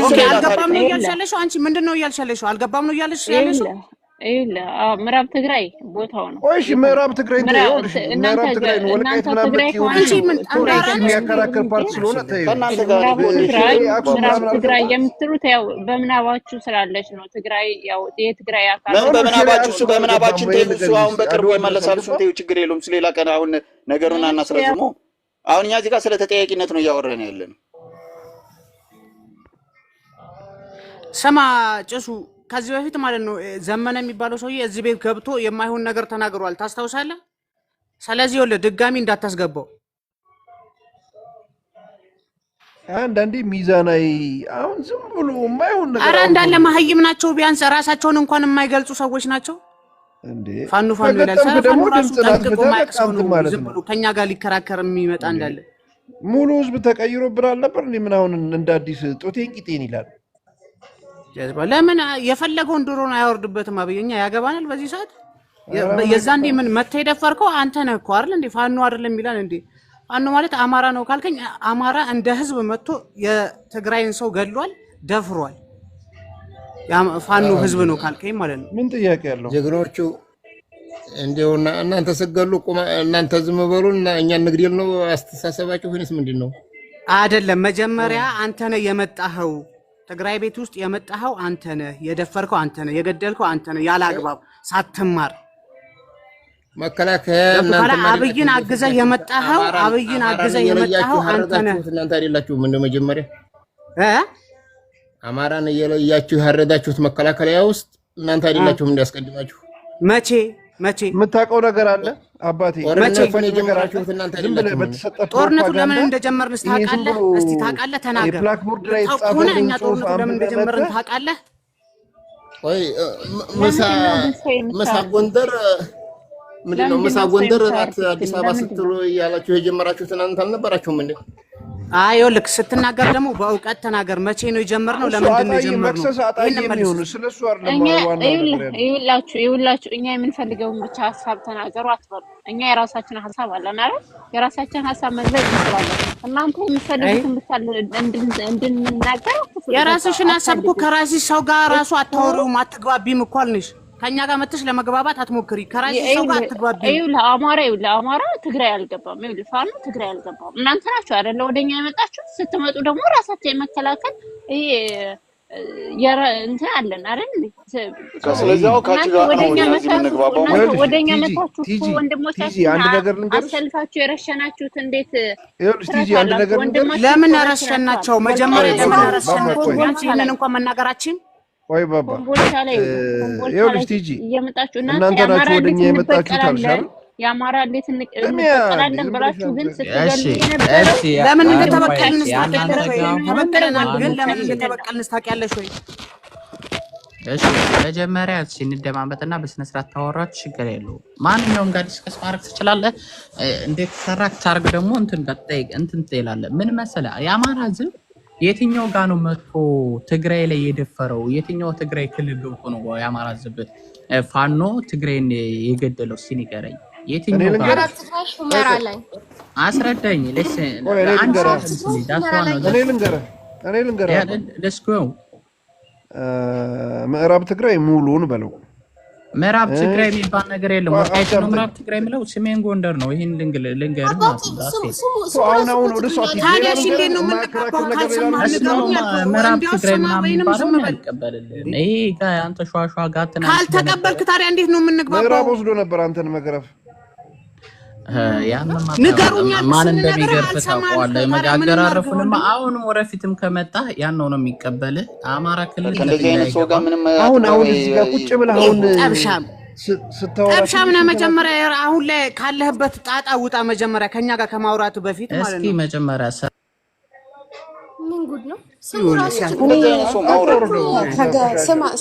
[SPEAKER 11] ኦኬ። አልገባም ነው እያልሻለሽ አንቺ ምንድን ነው እያልሻለሽ? አልገባም ነው እያልሽ ያለሽ
[SPEAKER 6] ምዕራብ ትግራይ ቦታው ነው።
[SPEAKER 9] እሺ ምዕራብ ትግራይ ነው። ምዕራብ ትግራይ ነው። ወልቃይት ምናምን የሚያከራከር ፓርት ስለሆነ
[SPEAKER 6] ምዕራብ ትግራይ የምትሉት ያው በምናባችሁ ስላለች ነው። ትግራይ ያው የትግራይ አካል
[SPEAKER 17] ምን በምናባችሁ እሱ በምናባችን ተይዙ አሁን በቅርቡ ይመለሳል። እሱ ተይው ችግር የለውም። ስለሌላ ቀን አሁን ነገሩን አናስረዝመው። አሁን እኛ እዚህ ጋር ስለ ተጠያቂነት ነው እያወራን ያለን።
[SPEAKER 11] ስማ ጭሱ ከዚህ በፊት ማለት ነው ዘመነ የሚባለው ሰውዬ እዚህ ቤት ገብቶ የማይሆን ነገር ተናግሯል። ታስታውሳለህ? ስለዚህ ወለ ድጋሚ እንዳታስገባው።
[SPEAKER 9] አንዳንዴ ሚዛናዊ አሁን ዝም ብሎ የማይሆን ነገር
[SPEAKER 11] ኧረ እንዳለ መሀይም ናቸው። ቢያንስ ራሳቸውን እንኳን የማይገልጹ ሰዎች ናቸው እንዴ። ፋኖ ይላል ደግሞ ድምጽ ነው ዝም ብሎ ከኛ ጋር ሊከራከር የሚመጣ እንዳለ
[SPEAKER 9] ሙሉ ህዝብ ተቀይሮብናል ነበር እንዴ? ምን አሁን እንደ አዲስ ጦቴን ቂጤን ይላል።
[SPEAKER 11] ጀዝባ ለምን የፈለገውን ድሮን አያወርድበትም? አብይኛ ያገባናል በዚህ ሰዓት የዛንዴ ምን መተህ የደፈርከው አንተ ነህ እኮ አይደል እንዴ? ፋኖ አይደለም ይላል እንዴ? ፋኖ ማለት አማራ ነው ካልከኝ አማራ እንደ ህዝብ መጥቶ የትግራይን ሰው ገድሏል፣ ደፍሯል። ፋኖ ህዝብ ነው ካልከኝ ማለት ነው።
[SPEAKER 18] ምን ጥያቄ ያለው?
[SPEAKER 19] ጀግኖቹ እንደውና እናንተ ሰገሉ እናንተ ዝም በሉና እኛ እንግዲል ነው አስተሳሰባችሁ ወይስ ምንድነው?
[SPEAKER 11] አይደለም መጀመሪያ አንተ ነህ የመጣኸው ትግራይ ቤት ውስጥ የመጣኸው አንተ ነህ፣ የደፈርከው አንተ ነህ፣ የገደልከው አንተ ነህ ያለ አግባብ ሳትማር
[SPEAKER 19] መከላከያ
[SPEAKER 11] እናንተ አብይን አግዘህ የመጣኸው አብይን አግዘህ የመጣኸው አንተ ነህ።
[SPEAKER 19] እናንተ አይደላችሁም እንደ መጀመሪያ አማራን እየለያችሁ ያረዳችሁት መከላከያ ውስጥ እናንተ አይደላችሁም እንዲያስቀድማችሁ?
[SPEAKER 11] መቼ
[SPEAKER 18] የምታውቀው ነገር አለ አባቴ?
[SPEAKER 11] መቼ
[SPEAKER 19] የጀመራችሁት እናንተ አይደላችሁም?
[SPEAKER 11] ጦርነቱ ለምን እንደጀመርን ታውቃለህ? እስቲ ታውቃለህ? ተናገር።
[SPEAKER 18] ብላክቦርድ ላይ
[SPEAKER 11] ሆነ እኛ ጦርነቱ ለምን እንደጀመርን ታውቃለህ?
[SPEAKER 19] ወይ ምሳ ጎንደር ምንድነው? ምሳ ጎንደር አዲስ አበባ ስትሉ ያላችሁ የጀመራችሁት እናንተ አልነበራችሁም እንዴ?
[SPEAKER 11] አዮ ልክ ስትናገር ደግሞ በእውቀት ተናገር። መቼ ነው የጀመርነው? ለምንድን ነው የጀመርነው?
[SPEAKER 6] ይኸውላችሁ እኛ የምንፈልገውን ብቻ ሀሳብ ተናገሩ አትበሉ። እኛ የራሳችን ሀሳብ አለን አይደል? የራሳችን ሀሳብ መግለጽ እንችላለን። እናንተ የምትፈልጉትን ብቻ እንድንናገር
[SPEAKER 11] የራስሽን ሀሳብ እኮ ከራስሽ ሰው ጋር ራሱ አታወሪውም፣ አትግባቢም እኮ አልንሽ። ከኛ ጋር መጥተሽ ለመግባባት አትሞክሪ። ከራስሽ ሰው ጋር አትግባቢ።
[SPEAKER 6] ለአማራ ትግራይ አልገባም። ፋኖ ትግራይ አልገባም። እናንተ ናችሁ አይደለ ወደኛ የመጣችሁ። ስትመጡ ደግሞ ራሳችሁ የመከላከል እንትን አለን አይደል?
[SPEAKER 17] ስለዚህ ካችሁ ጋር
[SPEAKER 6] ወደኛ መጣችሁ ወንድሞቻችሁ አሰልፋችሁ የረሸናችሁት እንዴት
[SPEAKER 11] ለምን ረሸናቸው? መጀመሪያ ለምን ረሸናቸው? ይሄንን እንኳን መናገራችን
[SPEAKER 18] ወይ ባባ ይኸውልሽ ቲጂ
[SPEAKER 6] እየመጣችሁ
[SPEAKER 18] እናንተ ናችሁ ወደኛ የመጣችሁት አልሻል
[SPEAKER 6] የአማራ እንዴት እንቀበላለን ብላችሁ ግን ስትገሉ
[SPEAKER 11] ለምን እንደተበቀልን ተበቀለናል፣ ግን ለምን እንደተበቀልን ታውቂያለሽ ወይ?
[SPEAKER 14] እሺ መጀመሪያ እንደማመጥና በስነ ስርዓት ታወራችሁ ችግር የለውም። ማንኛውም ጋር ዲስከስ ማድረግ ትችላለህ። እንዴት ሰራክ ታርግ ደግሞ እንትን ትላለህ። ምን መሰለህ የአማራ ህዝብ የትኛው ጋር ነው መጥቶ ትግራይ ላይ የደፈረው? የትኛው ትግራይ ክልል ገብቶ ነው የአማራ ህዝብ ፋኖ ትግራይን የገደለው? እስኪ ንገረኝ። የትኛው ጋር አስረዳኝ።
[SPEAKER 18] ምዕራብ ትግራይ ሙሉን በለው።
[SPEAKER 14] ምዕራብ ትግራይ የሚባል ነገር የለም። ወልቃይት ነው ምዕራብ ትግራይ የሚለው፣ ሰሜን ጎንደር ነው። ይሄን ልንገርህ ማለት ነው።
[SPEAKER 11] ታዲያ እንዴት ነው የምንቀበለው?
[SPEAKER 14] ምዕራብ ትግራይ ምናምን የሚባለው አይቀበልልህም። ይሄ ጋር አንተ ሸዋሸዋ ጋር
[SPEAKER 11] ካልተቀበልክ ታዲያ እንዴት ነው የምንግባባው?
[SPEAKER 18] ምዕራብ ወስዶ ነበር አንተን መግረፍ።
[SPEAKER 14] ማን እንደሚገርፍ ታውቀዋለህ። መጋገራረፉንማ አሁንም ወደፊትም ከመጣ ያን ነው የሚቀበልህ። አማራ ክልል
[SPEAKER 18] አሁን እዚህ ጋር ቁጭ ብለህ አሁን
[SPEAKER 11] ጠብሻም ነህ። መጀመሪያ አሁን ላይ ካለህበት ጣጣ ውጣ። መጀመሪያ ከኛ ጋር ከማውራቱ በፊት ማለት ነው።
[SPEAKER 14] እስኪ መጀመሪያ
[SPEAKER 10] ምን ጉድ ነው?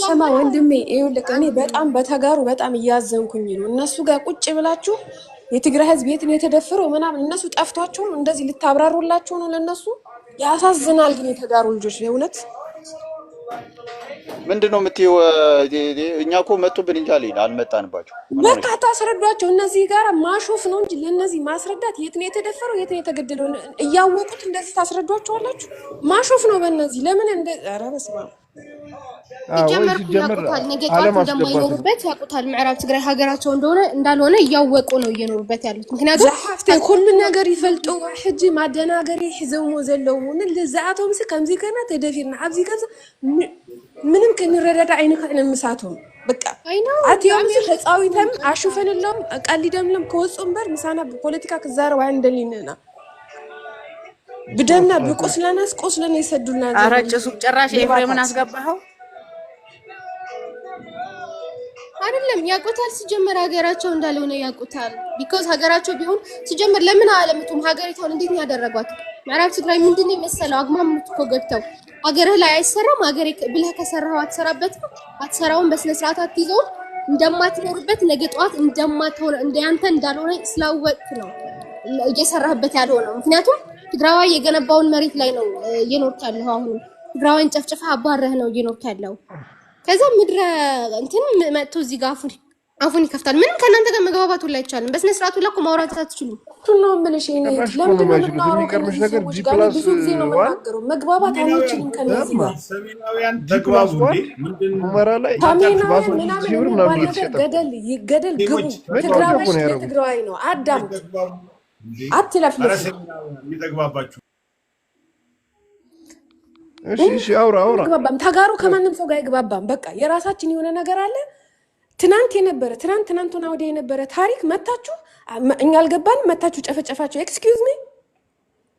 [SPEAKER 10] ስማ ወንድሜ፣ ይኸውልህ እኔ በጣም በተጋሩ በጣም እያዘንኩኝ ነው። እነሱ ጋር ቁጭ ብላችሁ የትግራይ ህዝብ የት ነው የተደፈረው ምናምን እነሱ ጠፍቷቸው ነው እንደዚህ ልታብራሩላቸው ነው? ለነሱ ያሳዝናል። ግን የተጋሩ ልጆች የእውነት
[SPEAKER 17] ምንድነው የምትይው? እኛ እኮ መጡብን እንጂ አልመጣንባቸው።
[SPEAKER 10] በቃ ታስረዷቸው። እነዚህ ጋር ማሾፍ ነው እንጂ ለነዚህ ማስረዳት የት ነው የተደፈረው የት ነው የተገደለው እያወቁት እንደዚህ ታስረዷቸዋላችሁ? ማሾፍ ነው በእነዚህ። ለምን እንደ ኧረ በስመ አብ
[SPEAKER 18] ሲጀመር
[SPEAKER 10] ያውቁታል። ነገ ጧት እንደማይኖሩበት ያውቁታል። ምዕራብ ትግራይ ሀገራቸው እንዳልሆነ እያወቁ ነው እየኖሩበት ያሉት። ምክንያቱም ሁሉ ነገር ይፈልጡ ሕጂ ማደናገሪ ሒዘውሞ ዘለው ለዛአቶም ከምዚ ከና ተደፊርና ኣብዚ ከዛ ምንም ክንረዳዳ አይንክእልን ምሳቶም በቃ አትዮም ተጻዊተም አሹፈንሎም ቀሊደምሎም ከወጹ እምበር ምሳና በፖለቲካ ክዛረብ አይንደሊንና ብደምና ብቁስለናስ ቁስለና ይሰዱልና
[SPEAKER 11] አራጭሱ ጭራሽ ኤፍሬምን አስገባኸው
[SPEAKER 10] አይደለም? ያውቁታል። ሲጀመር ሀገራቸው እንዳልሆነ ያውቁታል። ቢኮዝ ሀገራቸው ቢሆን ሲጀመር ለምን አለምቱም ሀገሪቷን እንዴት ነው ያደረጓት? ምዕራብ ትግራይ ምንድነው የመሰለው አግማምት እኮ ገብተው ሀገርህ ላይ አይሰራም። ሀገሬ ብለህ ከሰራው አትሰራበትም። አትሰራውን በስነ ስርዓት አትይዘው እንደማትኖርበት ነገ ጧት እንደማትሆን እንደያንተ እንዳልሆነ ስላወቅክ ነው እየሰራህበት ያለው ነው። ምክንያቱም ትግራዋይ የገነባውን መሬት ላይ ነው እየኖርክ ያለው። አሁን ትግራዋን ጨፍጭፋ አባረህ ነው እየኖርክ ያለው። ከዛ ምድረ እንትን መጥቶ እዚህ ጋር አፉን ይከፍታል። ምንም ከእናንተ ጋር መግባባቱ ላይ አይቻልም። በስነ ስርዓቱ ላይ ማውራት አትችሉም። ነው ምንሽ ነው ለምን ነው
[SPEAKER 18] የሚገርምሽ ነገር ጂፕላስ
[SPEAKER 10] ብዙ ጊዜ ነው የምናገረው። መግባባት አንችልም ከነዚህ ጋር
[SPEAKER 20] ሰሜናውያን ተግባቡ እንዴ
[SPEAKER 18] ሁመራ ላይ
[SPEAKER 10] ገደል ግቡ። ትግራዋሽ ትግራዋይ ነው አዳምጥ አትለፍልፍ።
[SPEAKER 20] የሚተግባባችሁ
[SPEAKER 18] እሺ አውራ
[SPEAKER 10] ተጋሩ ከማንም ሰው ጋር አይግባባም። በቃ የራሳችን የሆነ ነገር አለ። ትናንትና ወዲያ የነበረ ታሪክ መታችሁ እኛ አልገባንም መታችሁ ጨፈጨፋችሁ። ኤክስኪውዝ ሚ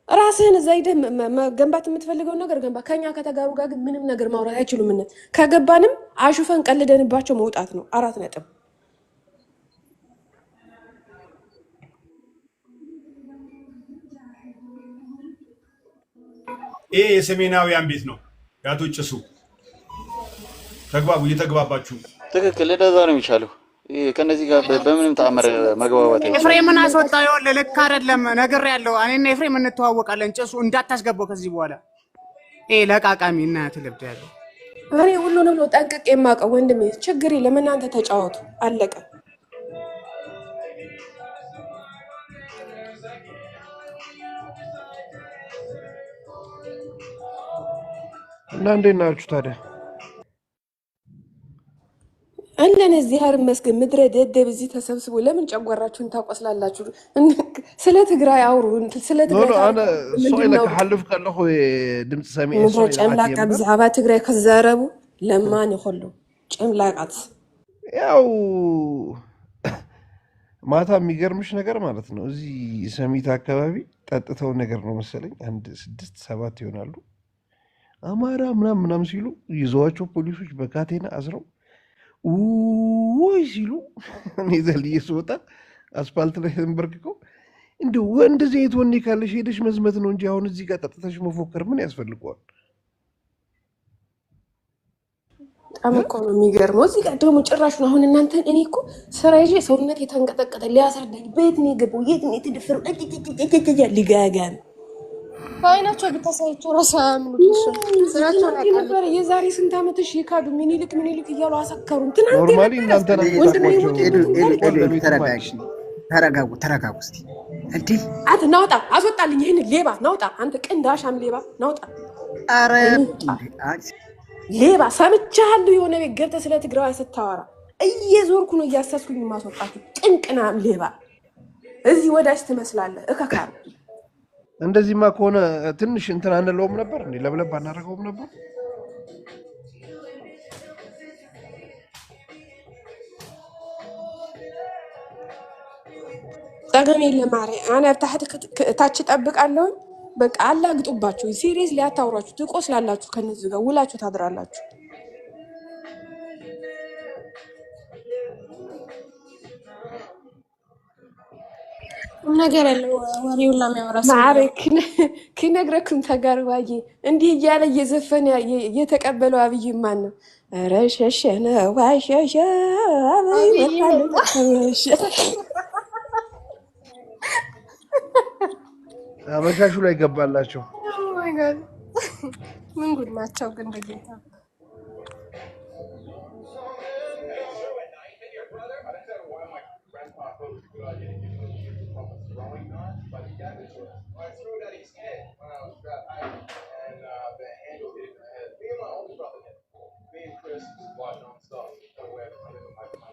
[SPEAKER 10] ራስህን እዛ ሄደህ መገንባት የምትፈልገው ነገር ገንባ። ከኛ ከተጋሩ ጋር ግን ምንም ነገር ማውራት አይችሉም። ከገባንም አሹፈን ቀልደንባቸው መውጣት ነው። 4 ነጥብ።
[SPEAKER 20] ይሄ የሰሜናውያን ቤት ነው። ያቶ ጭሱ ተግባቡ፣ እየተግባባችሁ
[SPEAKER 17] ትክክል። እንደዛ ነው የሚቻለው። ከነዚህ ጋር በምንም ተአምር መግባባት አይቻልም።
[SPEAKER 11] ኤፍሬምን አስወጣው። ልክ አይደለም ነገር ያለው እኔና ኤፍሬም እንተዋወቃለን። ጭሱ እንዳታስገባው ከዚህ በኋላ ለቃቃሚ እና ትልብድ ያለው
[SPEAKER 10] እኔ ሁሉንም ነው ጠንቅቄ የማውቀው ወንድሜ። ችግር የለም እናንተ ተጫወቱ፣ አለቀ።
[SPEAKER 18] እና እንዴት ናችሁ ታዲያ?
[SPEAKER 10] አለን እዚህ ሀር መስገን ምድረ ደደብ እዚህ ተሰብስቦ ለምን ጨጓራችሁን ታቆስላላችሁ? ስለ ትግራይ አውሩ። ስለ ትግራይ
[SPEAKER 18] ሶይለክ حلف ከለኹ ድምጽ ሰሚዕ
[SPEAKER 10] ሶይ ጨምላቃ ብዛዕባ ትግራይ ከዛረቡ ለማን ይኸሉ ጨምላቃት።
[SPEAKER 18] ያው ማታ የሚገርምሽ ነገር ማለት ነው እዚህ ሰሚት አካባቢ ጠጥተው ነገር ነው መሰለኝ 6-7 ይሆናሉ አማራ ምናምን ሲሉ ይዘዋቸው ፖሊሶች በካቴና አስረው ወይ ሲሉ እኔ ዘልዬ ስወጣ አስፋልት ላይ ተንበርክከው እንደው እንደዚህ አይነት ወኔ ካለሽ ሄደሽ መዝመት ነው እንጂ አሁን እዚህ ጋር ጠጥተሽ መፎከር ምን ያስፈልገዋል?
[SPEAKER 10] በጣም እኮ ነው የሚገርመው። እዚህ ጋር ደግሞ ጭራሽ ነው አሁን እናንተ እኔ እኮ ስራ ይዤ ሰውነት የተንቀጠቀጠ ሊያስረዳኝ ቤት ነው የገባው የት ነው የተደፈረው ሊጋጋን
[SPEAKER 6] አይናቸው ብታሳይቸው ራሳም ስራቸው
[SPEAKER 10] ነበር። የዛሬ ስንት ዓመትሽ ይካዱ ሚኒልክ እያሉ አሰከሩን። ትናንት
[SPEAKER 18] ኖርማሊ እናንተ
[SPEAKER 21] ተረጋጉ እስቲ እንዴ
[SPEAKER 10] ናውጣ አስወጣልኝ ይሄን ሌባ ናውጣ። አንተ ቅንዳሻም ሌባ ናውጣ።
[SPEAKER 21] አረ
[SPEAKER 10] ሌባ ሰምቻለሁ። የሆነ ቤት ገብተህ ስለ ትግራይ ስታወራ እየዞርኩ ነው እያሰስኩኝ ማስወጣት። ቅንቅናም ሌባ እዚህ ወዳጅ ትመስላለህ እከካር።
[SPEAKER 18] እንደዚህማ ከሆነ ትንሽ እንትን አንለውም ነበር እንዴ? ለብለብ አናደርገውም ነበር?
[SPEAKER 10] ጠገም የለም። አና ታች ጠብቃለሁ። በቃ አላግጡባችሁ። ሲሪየስሊ አታውራችሁ። ትቆስላላችሁ። ከነዚህ ጋር ውላችሁ ታድራላችሁ።
[SPEAKER 6] ነገር ያለው ወሬውን ለሚያወራስ
[SPEAKER 10] ማረክ ከነግረኩም ተጋርባዬ እንዲህ እያለ እየዘፈነ የተቀበለው አብይ ማን ነው? ኧረ ሸሸነ ዋሸሸ አብይ ወጣለሽ
[SPEAKER 18] አመሻሹ ላይ ገባላቸው።
[SPEAKER 6] ኦ ማይ ጋድ ምን ጉድ ናቸው ግን በጌታ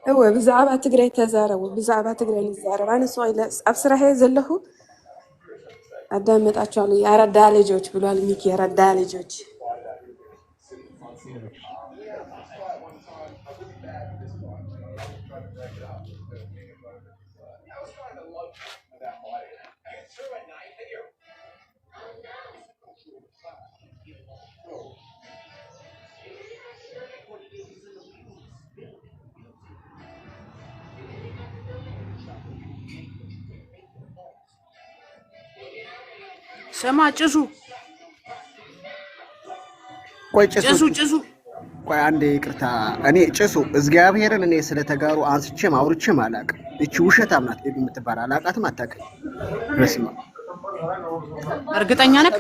[SPEAKER 10] هو بزعبة تقرأ تزارو بزعبة تقرأ الزارو أنا سؤال أبصر هي زله أدمت أشعلي يا ردالي جوج بلوال ميكي يا ردالي جوج
[SPEAKER 11] سما ጭሱ
[SPEAKER 21] ቆይ
[SPEAKER 11] ጭሱ
[SPEAKER 21] ቆይ አንዴ ይቅርታ። እኔ ጭሱ እግዚአብሔርን እኔ ስለተጋሩ አንስቼም አውርቼም አላውቅም። እቺ ውሸታም ናት የምትባል አላውቃትም። አታውቅም። በስመ
[SPEAKER 11] እርግጠኛ ነህ?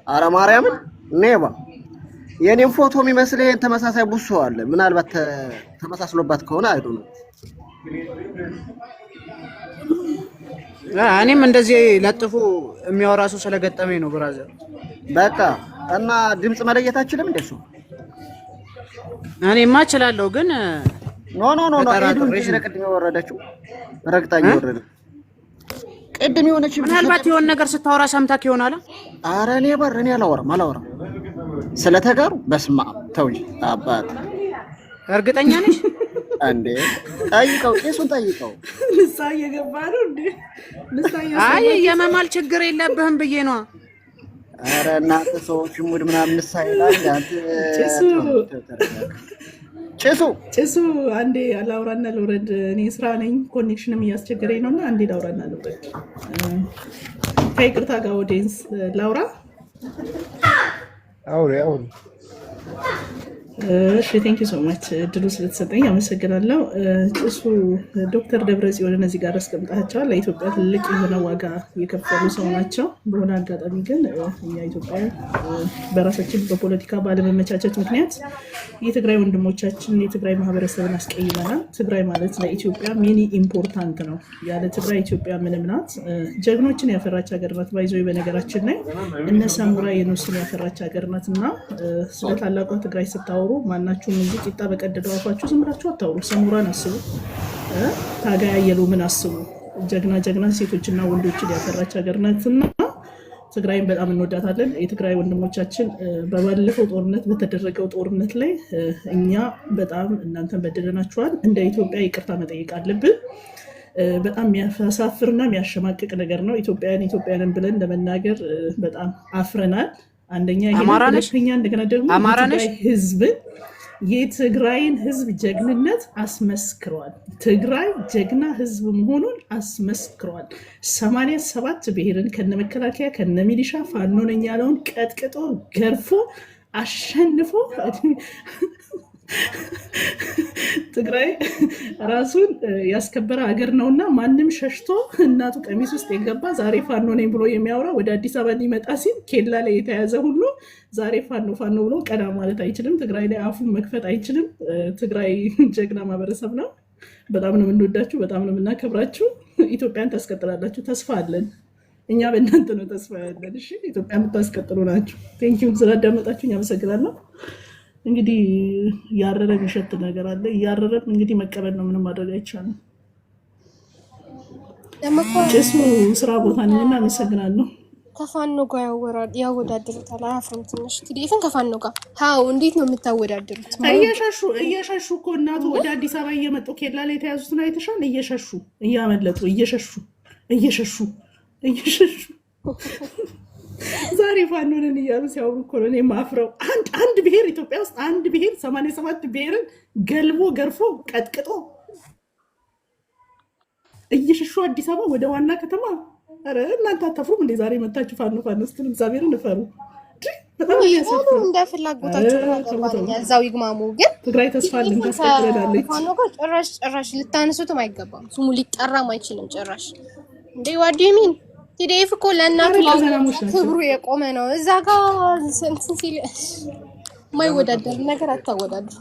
[SPEAKER 21] ኧረ ማርያምን ኔባ የኔም ፎቶ የሚመስል ይሄን ተመሳሳይ ቡሶ አለ። ምናልባት ተመሳስሎባት ከሆነ አይዱ ነው።
[SPEAKER 11] እኔም እንደዚህ ለጥፎ የሚያወራ ሰው ስለገጠመኝ ነው ብራዘር።
[SPEAKER 21] በቃ እና ድምጽ መለየት አችልም እንደሱ።
[SPEAKER 11] እኔማ እችላለሁ ግን
[SPEAKER 21] ኖ ኤዱ ቅድም የወረደችው ረግጣኝ ወረደ። ቅድም የሆነች
[SPEAKER 11] ምናልባት የሆነ ነገር ስታወራ ሰምታክ ይሆናል።
[SPEAKER 21] ኧረ እኔ አላወራም ስለተጋሩ በስማ ተው እንጂ አባት።
[SPEAKER 11] እርግጠኛ ነሽ
[SPEAKER 21] እንዴ? ጠይቀው፣ ቄሱን ጠይቀው።
[SPEAKER 10] ንሳ እየገባ ነው እንዴ?
[SPEAKER 11] አይ የመማል ችግር የለብህም ብዬ ነው።
[SPEAKER 21] ኧረ እናንተ ሰዎች ሙድ ምናምን ንሳ ይላል። ጭሱ
[SPEAKER 10] አንዴ አላውራና ልውረድ። እኔ ስራ ነኝ፣ ኮኔክሽንም እያስቸገረኝ ነውና አንዴ ላውራና ልውረድ። ከይቅርታ ጋር ኦዲየንስ ላውራ።
[SPEAKER 18] አውሪ
[SPEAKER 10] እሺ ቴንክ ዩ ሶ ማች እድሉ ስለተሰጠኝ አመሰግናለሁ። ጭሱ ዶክተር ደብረጽዮን እዚህ ጋር አስቀምጣቸዋል። ለኢትዮጵያ ትልቅ የሆነ ዋጋ የከፈሉ ሰው ናቸው። በሆነ አጋጣሚ ግን እኛ ኢትዮጵያ በራሳችን በፖለቲካ ባለመመቻቸት ምክንያት የትግራይ ወንድሞቻችን የትግራይ ማህበረሰብን አስቀይመናል። ትግራይ ማለት ለኢትዮጵያ ሚኒ ኢምፖርታንት ነው። ያለ ትግራይ ኢትዮጵያ ምንም ናት። ጀግኖችን ያፈራች ሀገር ናት። ባይዞ በነገራችን ላይ እነ ሳሙራ የኑስን ያፈራች ሀገር ናት እና ስለ ታላቋ ትግራይ ስታወሩ ማናችሁም እዚህ ቂጣ በቀደደው አፋችሁ ዝም ብላችሁ አታውሩ። ሰሙራን አስቡ፣ ታጋይ አየሉ ምን አስቡ። ጀግና ሴቶችና ወንዶችን ያፈራች ሀገር ናትና ትግራይን በጣም እንወዳታለን። የትግራይ ወንድሞቻችን በባለፈው ጦርነት በተደረገው ጦርነት ላይ እኛ በጣም እናንተን በደለናችኋል። እንደ ኢትዮጵያ ይቅርታ መጠየቅ አለብን። በጣም የሚያሳፍርና የሚያሸማቅቅ ነገር ነው። ኢትዮጵያንን ብለን ለመናገር በጣም አፍረናል። አንደኛ ሁለተኛ እንደገና ደግሞ የትግራይን ህዝብ ጀግንነት አስመስክሯል። ትግራይ ጀግና ህዝብ መሆኑን አስመስክሯል። 87 ብሔርን ከነመከላከያ ከነሚሊሻ ፋኖ ነኝ ያለውን ቀጥቅጦ ገርፎ አሸንፎ ትግራይ ራሱን ያስከበረ ሀገር ነውና ማንም ሸሽቶ እናቱ ቀሚስ ውስጥ የገባ ዛሬ ፋኖ ነኝ ብሎ የሚያወራ ወደ አዲስ አበባ ሊመጣ ሲል ኬላ ላይ የተያዘ ሁሉ ዛሬ ፋኖ ብሎ ቀና ማለት አይችልም። ትግራይ ላይ አፉን መክፈት አይችልም። ትግራይ ጀግና ማህበረሰብ ነው። በጣም ነው የምንወዳችሁ፣ በጣም ነው የምናከብራችሁ። ኢትዮጵያን ታስቀጥላላችሁ፣ ተስፋ አለን። እኛ በእናንተ ነው ተስፋ ያለን። እሺ ኢትዮጵያ የምታስቀጥሉ ናችሁ። ቴንኪው ስላዳመጣችሁኝ አመሰግናለሁ። እንግዲህ ያረረ የሚሸት ነገር አለ። ያረረም እንግዲህ መቀበል ነው፣ ምንም ማድረግ አይቻልም። ጭሱ ስራ ቦታ ነኝና አመሰግናለሁ። ከፋኖ ጋር ያወዳድሩታል። አያፍርም ትንሽ ቲዲኤፍን ከፋኖ ጋር ሀው እንዴት ነው የምታወዳድሩት? እየሸሹ እኮ እናቱ ወደ አዲስ አበባ እየመጡ ኬላ ላይ የተያዙትን አይተሻል? እየሸሹ እያመለጡ እየሸሹ ዛሬ ፋኖንን እያሉ ሲያወሩ እኮ ነው የማፍረው። አንድ ብሔር ኢትዮጵያ ውስጥ አንድ ብሔር 87 ብሔርን ገልቦ ገርፎ ቀጥቅጦ እየሸሹ አዲስ አበባ ወደ ዋና ከተማ። ኧረ እናንተ አታፍሩም እንዴ? ዛሬ መታችሁ ፋኖ ስትሉ እግዚአብሔርን እፈሩ። በጣም ያሳፍራል። እንደ ፍላጎታችሁ እዛው ይግማሙ። ግን
[SPEAKER 21] ትግራይ ተስፋ አለን ታስቀጥላለች።
[SPEAKER 10] ፋኖ ጋር ጭራሽ ልታነሱትም አይገባም። ስሙ ሊጠራም አይችልም ጭራሽ። እንዴ ዋዲሚን ቲዲኤፍ እኮ ለእናቱ ክብሩ የቆመ ነው። እዛ ጋር እንትን ሲል የማይወዳደር ነገር አታወዳድሩ።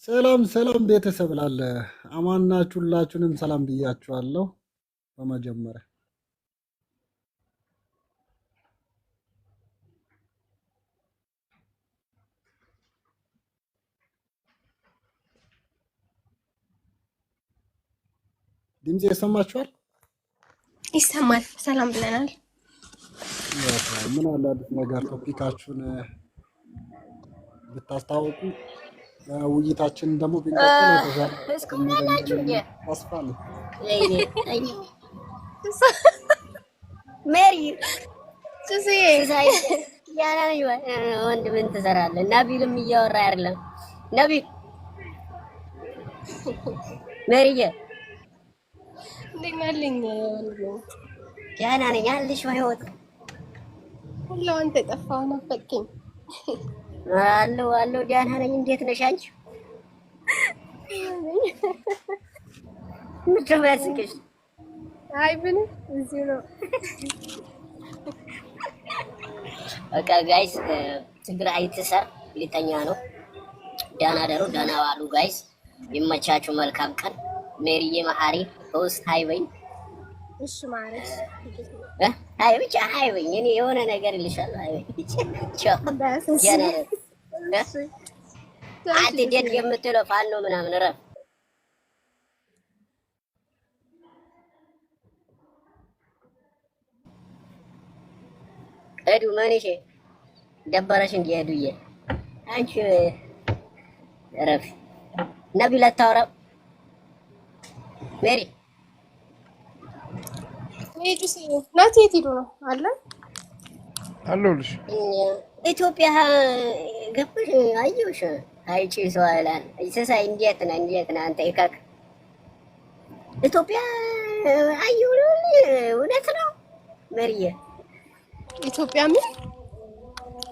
[SPEAKER 21] ሰላም ቤተሰብ ላለ አማናችሁ ሁላችሁንም ሰላም ብያችኋለሁ። በመጀመሪያ ድምጽ ይሰማችኋል?
[SPEAKER 10] ይሰማል። ሰላም ብለናል።
[SPEAKER 21] ምን አለ አዲስ ነገር ቶፒካችሁን ብታስታውቁ ውይይታችን ደግሞ
[SPEAKER 1] ወንድምን ትሰራለህ? ነቢልም እያወራ አይደለም። ነቢል ሜሪዬ
[SPEAKER 10] እንዴት ነልኝ?
[SPEAKER 1] ደህና ነኝ አለሽ። በህይወት
[SPEAKER 10] ሁላውን ተጠፋው ናፈቀኝ።
[SPEAKER 1] አሎ ዲያና ነኝ። እንዴት ነሽ አንቺ? ምንድን ነው ያስቅሽ?
[SPEAKER 10] አይ ምንም እዚሁ ነው።
[SPEAKER 1] በቃ ጋይስ ትግራይ ትሰር ሊተኛ ነው። ዳና ደሩ ዳና ዋሉ ጋይስ፣ ይመቻችሁ። መልካም ቀን። ሜሪዬ መሐሪ በውስጥ ሃይወኝ።
[SPEAKER 10] እሺ ማለት
[SPEAKER 1] ሃይ ብቻ ሃይወኝ። እኔ የሆነ ነገር ይልሻለሁ። ሃይወኝ አንተ ደግ የምትለው ፋኖ ምናምን ረፍ እዱ ማንሽ ደበረሽ እንዴ? እዱዬ አንቺ ረፍ ነቢላ ታወራ ሜሪ
[SPEAKER 10] ሜጁስ ናት። የት ሄዱ ነው አለ
[SPEAKER 18] አለሁልሽ።
[SPEAKER 1] ኢትዮጵያ ገባሽ? አየሁሽ። አይጪ ሰዋላን እሰሳይ እንዴት ነህ አንተ ይካክ ኢትዮጵያ አየሁ። እውነት ነው ሜሪዬ?
[SPEAKER 10] ኢትዮጵያ ምን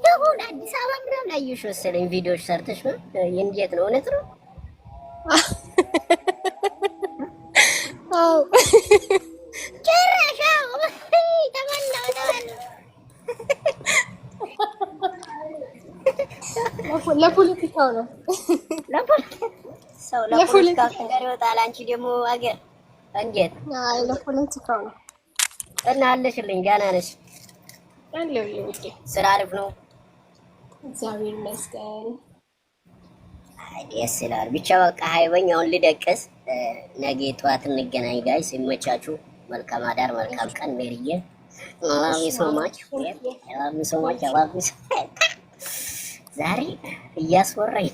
[SPEAKER 1] ይሁን አዲስ አበባ ምናምን አየሁሽ መሰለኝ ቪዲዮዎች ሰርተሽ ነው። እንዴት ነው? እውነት ነው?
[SPEAKER 10] አዎ
[SPEAKER 1] ጭራሻው ተመናው
[SPEAKER 10] ለፖለቲካው ነው።
[SPEAKER 1] ለፖለቲካው ነገር ይወጣል። አንቺ ደግሞ አገር እንዴት?
[SPEAKER 10] አይ ለፖለቲካው ነው።
[SPEAKER 1] እና አለሽልኝ ደህና ነሽ?
[SPEAKER 10] አለሁልሽ።
[SPEAKER 1] ስራ አሪፍ ነው?
[SPEAKER 10] እግዚአብሔር ይመስገን።
[SPEAKER 1] አይ ደስ ይላል። ብቻ በቃ ሃይወኛውን ልደቅስ። ነገ ጠዋት እንገናኝ ጋይስ። ይመቻችሁ። መልካም አዳር፣ መልካም ቀን። ሜሪዬ አላሚ ሶማች ዛሬ እያስወራኝ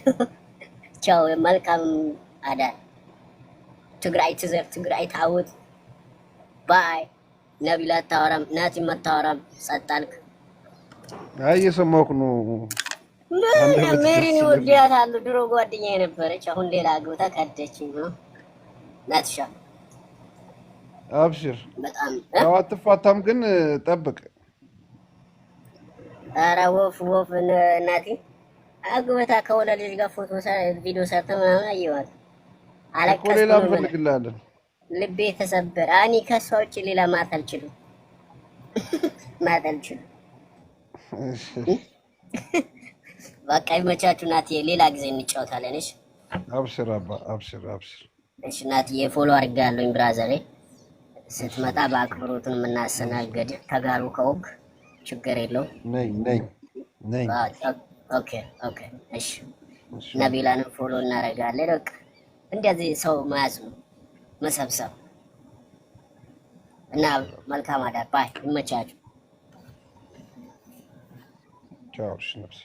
[SPEAKER 1] ቻው። መልካም አዳር። ትግራይ ትዘር፣ ትግራይ ታውት። ባይ። ነቢላ አታወራም፣ ናቲ አታወራም። ጸጥ አልክ።
[SPEAKER 18] አይ እየሰማሁህ ነው።
[SPEAKER 1] ሜሪን እወዳታለሁ። ድሮ ጓደኛዬ ነበረች። አሁን ሌላ አግብታ ካደችኝ ነው። ናትሻ
[SPEAKER 18] አብሽር።
[SPEAKER 1] በጣም
[SPEAKER 18] ያው አትፋታም ግን ጠብቅ።
[SPEAKER 1] ኧረ ወፍ ናቲ አግብታ ከወለ ልጅ ጋር ፎቶ ቪዲዮ ሰርተ ምናምን አየኋት። አለቀስኩ።
[SPEAKER 18] ሌላ እንፈልግልሃለን።
[SPEAKER 1] ልቤ ተሰበረ። እኔ ከሷ ውጭ ሌላ ማት አልችልም። በቃ ይመቻችሁ። ናትዬ ሌላ ጊዜ እንጫወታለን። እሺ
[SPEAKER 18] አብሽር አባ አብሽር።
[SPEAKER 1] እሺ ናትዬ ፎሎ አድርጋለሁኝ ብራዘሬ። ስትመጣ በአክብሮቱን የምናስተናግድ ተጋሩ ከወግ ችግር የለውም።
[SPEAKER 18] ነኝ።
[SPEAKER 1] ኦኬ እሺ። ነቢላንም ፎሎ እናደርጋለን። በቃ እንደዚህ ሰው መያዝ ነው መሰብሰብ እና መልካም አዳር። ባይ። ይመቻችሁ።
[SPEAKER 18] ቻው። ነፍስ